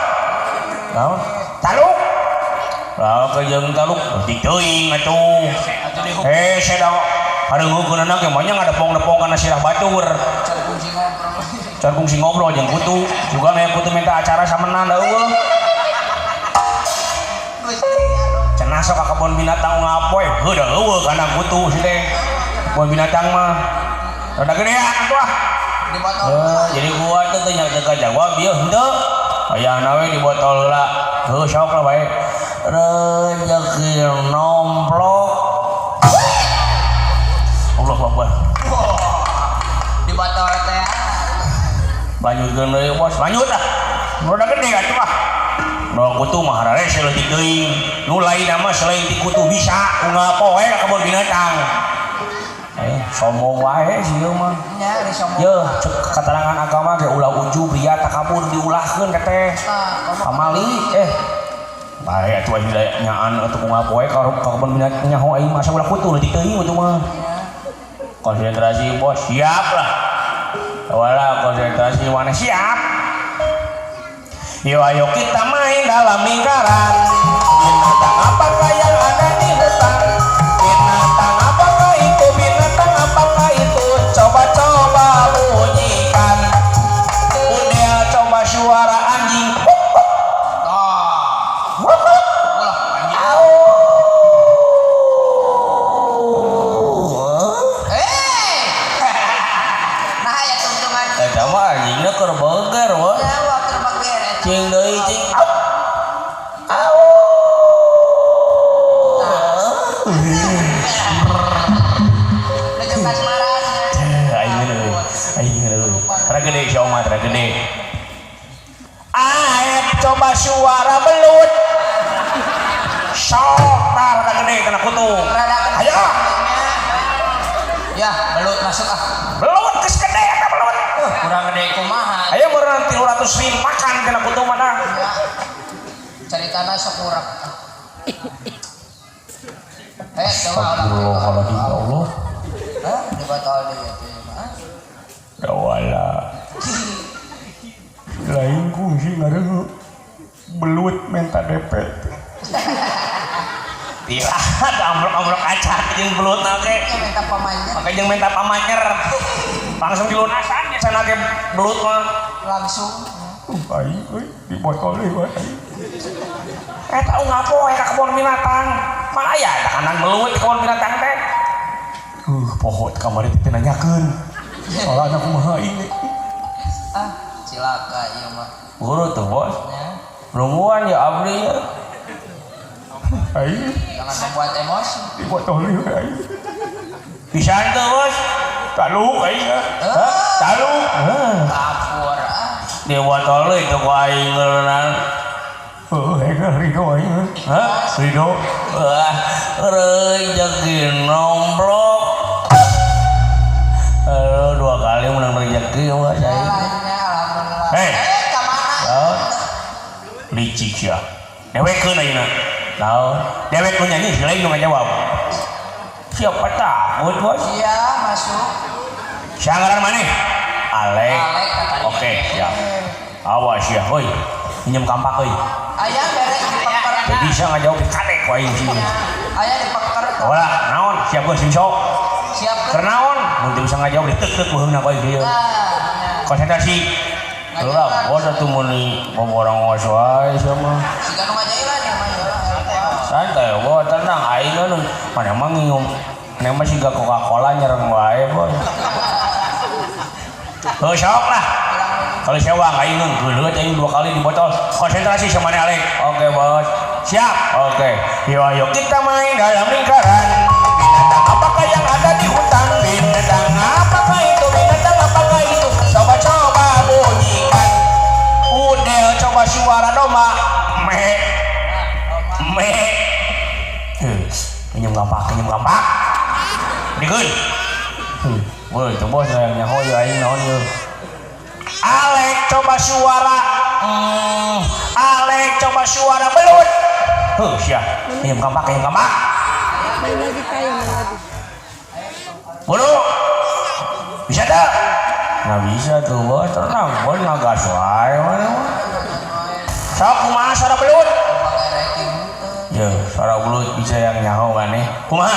naon taluk lah kejeung taluk diteuing atuh Atuh dihukum seda hareungeunana ge mah nya ngadepong-depong kana sirah batur can kunci ngobrol. can kungsi ngobrol jeung kutu juga aya kutu minta acara samenan da eueuh cenah sok ka kebon binatang ngapoe heuh da eueuh kana kutu si teh kebon binatang mah rada gedean atuh ah Di botol. jadi gua tuh tanya teka jawab dia henteu aya nawe di botol lah heuh sok lah bae rezeki nomplok Allahu Akbar Di botol teh. lanjutkeun deui bos lanjut ah rada gede atuh ah no kutu mah rarese leutik teuing nu lain mah selain ti kutu bisa ngapoe ka kebon binatang sombong wae sih ieu mah Nya di sombong. ye cek keterangan agama ge ulah ujub ria takabur diulahkeun teteh pamali bae atuh aing nyaan atuh ngapoe ka kebon binatang nyaho aing masa ulah kutu leutik teuing atuh mah konsentrasi bos siap lah wala konsentrasi mana siap yuk ayo kita main dalam lingkaran binatang apakah yang ada di hutan binatang apakah itu binatang apakah itu coba-coba bunyikan udah coba suara anjing Ulah anjing. Nah ya tungtungan. eta mah anjingna keur beger wah Ya waktu beres. cing deui cing Udah jam kasmaran. aing euy ra gede sia mah ra gede aep coba suara belut sok tar ra gede kana kutu Rada kan. ayo Ya, belut masuk ah. belut geus gede eta belut Kurang gede kumaha. aya meureun 300.000 makan kana kutu mah dah Ya. Caritana sok urang. Coba Astagfirullahaladzim ya Allah Di botol dia teh mah. ya wala lain kungsi ngareun belut minta DP Tila, ada amrok-amrok acar jeung belut nage. Nya minta pamainnya Maka jeung minta pamanyer. Langsung dilunasan nya cenah ge belut mah. langsung. Aing euy di botol deui wae. Eta ngapoe ka kebon binatang. Mang aya da kanan belut di kebon binatang teh. Poho teh kamari teh nanyakeun. Soalna kumaha ini. Ah, cilaka ieu mah. Guru tuh bos. Ya. Nungguan ya abdi ya. Aing Jangan membuat emosi. di botol deui aing. Pisan teh bos. Taluk aing. Hah? Taluk. Kapur ah. Di botol deui teh ku aing ngeureunana. Heuh, Rido aing. Hah? Rido. Wah, rezeki nomplok. licik ya dewek ayeuna naon dewek nu nyanyi si lain nu ngajawab siapa takut bos Iya masuk. sianggaran maneh Alek Alek katanya. oke siap awas ya hoi minjem kampak euy Ayah beres dipeker. teu bisa ngajawab kadek wae sini Ayah dipeker. Wala, naon? Siap geus simsok. Siap Keur naon? Mun teu bisa ngajawab ditek-tek beuheungna bae ieu. Konsentrasi. Heula, bos atuh mun boborong ngos wae sia mah. Siga nu ngajailan ya mah ya. Santai, bos tenang aing nu mana mah nginum. Mana mah siga Coca-Cola nyereng wae, bos. Heuh, sok lah. Kalau sewang aing geuleuh aing 2 kali di botol. Konsentrasi sama Alek. Oke, bos. Siap. Oke. Yuk kita main dalam lingkaran. Binatang apakah yang ada di hutan? Binatang apakah itu? Binatang apakah itu? Coba bunyikan. Udel coba suara domba. Me. Kenyam gampang. Dikeun. Woi, coba saya nyaho ya aing naon yeuh. Alek coba suara. Alek coba suara belut. Sia. Kenyam gampang. Main lagi kayak main lagi. Bulu. Bisa tak? Nggak bisa tuh bos, tenang bos nagas wae. Sok kumaha suara belut? Ya, suara belut bisa yang nyaho maneh. Kumaha?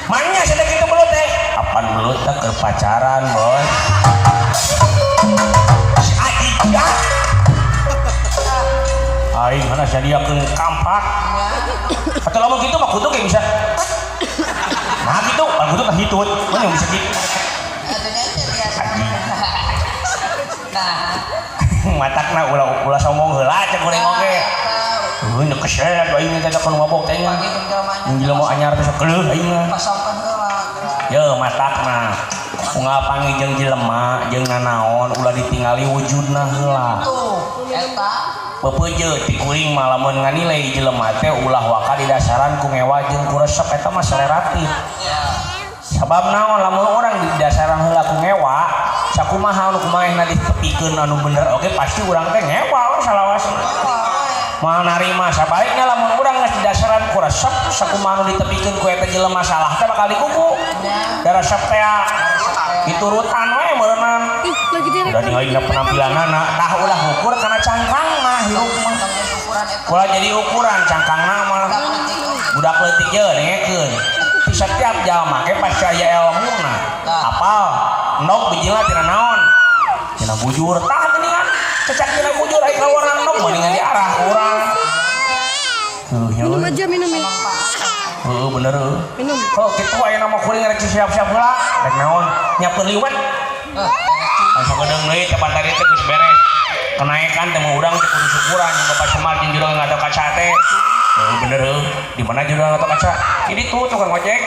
Manya sedek itu belut teh. Apaan belut teh keur pacaran, bos. Si Aji dah. Aing mana sadiakeun kampak. Atau lamun kitu mah kudu ge bisa. Nah gitu, kalau kudu tah hitut. Mun yang bisa gitu. Matakna ulah sombong heula cek urang oge. Heuh nya kesel aing teh keur mabok teh nya. Jelema anyar teh sok keuleuh aing mah. Pasangkeun heula. Yeuh matakna. Unggal panggil jeung jelema jeung nanaon ulah ditingali wujudna heula. Tuh, eta Pepeuje ti kuring mah lamun nganilai jelema teh ulah waka didasaran ku ngewa jeung ku resep eta mah seleratif. Sabab naon lamun urang didasaran heula ku ngewa, sakumaha anu kumaha dipetikeun anu bener oge pasti urang teh ngewa we salawasna. Moal narima sabalikna lamun urang geus didasaran ku resep sakumaha anu ditepikeun ku eta jelema salah teh bakal dikuku. Da resep teh diturutan we meureunna. Ih, lagi dia. Udah ninggalin penampilanana tah ulah ukur kana cangkangna hirup mah. Ulah jadi ukuran cangkangna mah. Budak leutik je nengekeun. Di setiap jalma ge pasti aya ilmuna. Apal, endog bijilna tina naon? Tina bujur. Tah geuningan cecak tina bujur aya kawarna endog mendingan diarah urang. Minum aja minum. Heuh bener heuh. Minum. Oh kitu aya nama kuring rek siap-siap heula. Rek naon? Nyiapkeun liwet. Asa gedeung deui teh pantai teh geus beres. Kenaikan teh urang teh kudu syukuran jeung Bapak Semar jeung jurang ngado kaca teh. Bener heuh. Di mana jurang ngado kaca? Ini tuh tukang ojek.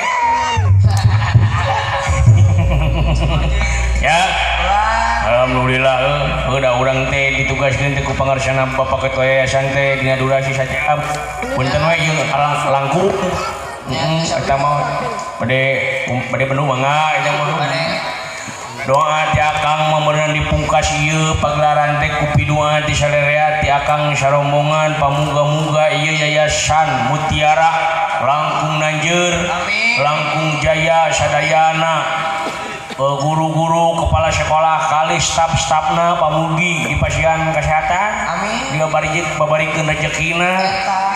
Ya. Alhamdulillah udah urang teh ditugaskeun teh ku pangarsana Bapak Ketua Yayasan teh dina durasi sajam. Punten we jeung langkung. Eta mah bade penuh mangga eta mah. Doa ti akang mameureunan dipungkas ieu pagelaran teh ku pidua ti salarea ti akang sarombongan pamuga-muga ieu yayasan Mutiara langkung Nanjeur langkung Jaya sadayana guru-guru kepala sekolah kali staf-stafna pamugi dipasihan kesehatan amin dia babarikeun rezekina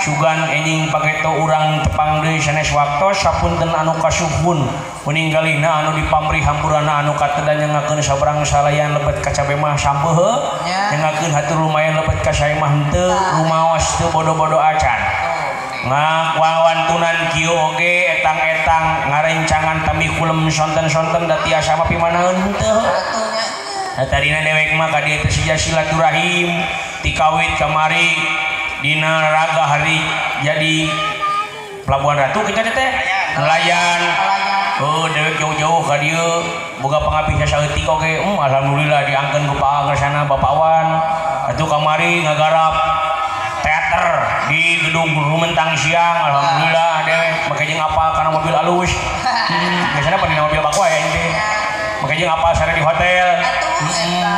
sugan enjing pageto urang tepang deui sanes waktos sapunten anu kasuhun meninggalina anu dipamri hampurana anu katedan nyangakeun sabrang salayan lebet kaca mah sampeuh nyangakeun hatur lumayan lebet ka sae mah henteu rumaos teu bodo-bodo acan ngawantunan kieu oge etang-etang ngarencangan tami kulem sonten-sonten da tiasa mah pimanaeun henteu tarina dewek mah ka dieu teh sia silaturahim tikawit kamari dina raga hari jadi Pelabuhan Ratu kita teh nelayan dewek jauh-jauh ka dieu boga pangapih saeutik oge alhamdulillah diangkeun ku pangarsana Bapak Wan atuh kamari ngagarap teater di gedung Rumentang siang alhamdulillah deh make jeung apa karena mobil alus biasanya pada mobil bakwa ya ini make jeung apal sare di hotel.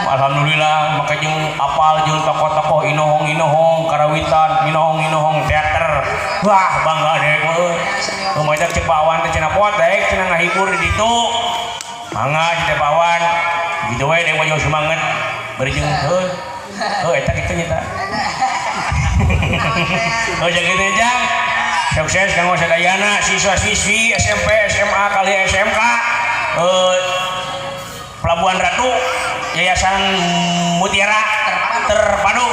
Alhamdulillah make jeung apal jeung tokoh-tokoh inohong-inohong karawitan inohong-inohong teater. Wah bangga deh gue. Rumajak cek bawan teh cenah pot daek cenah ngahibur di ditu. Mangga teh bawan. Gitu we deui wajah semangat. Bari jeung eta kitu nya ta. Oh jadi teh jang. Sukses kanggo sadayana siswa-siswi SMP, SMA kali SMK. Pelabuhan Ratu Yayasan Mutiara Terpadu.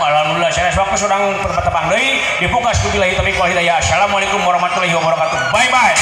Alhamdulillah saya waktu sedang tebang deui dibuka billahi taufiq wal hidayah. Assalamualaikum warahmatullahi wabarakatuh. Bye bye.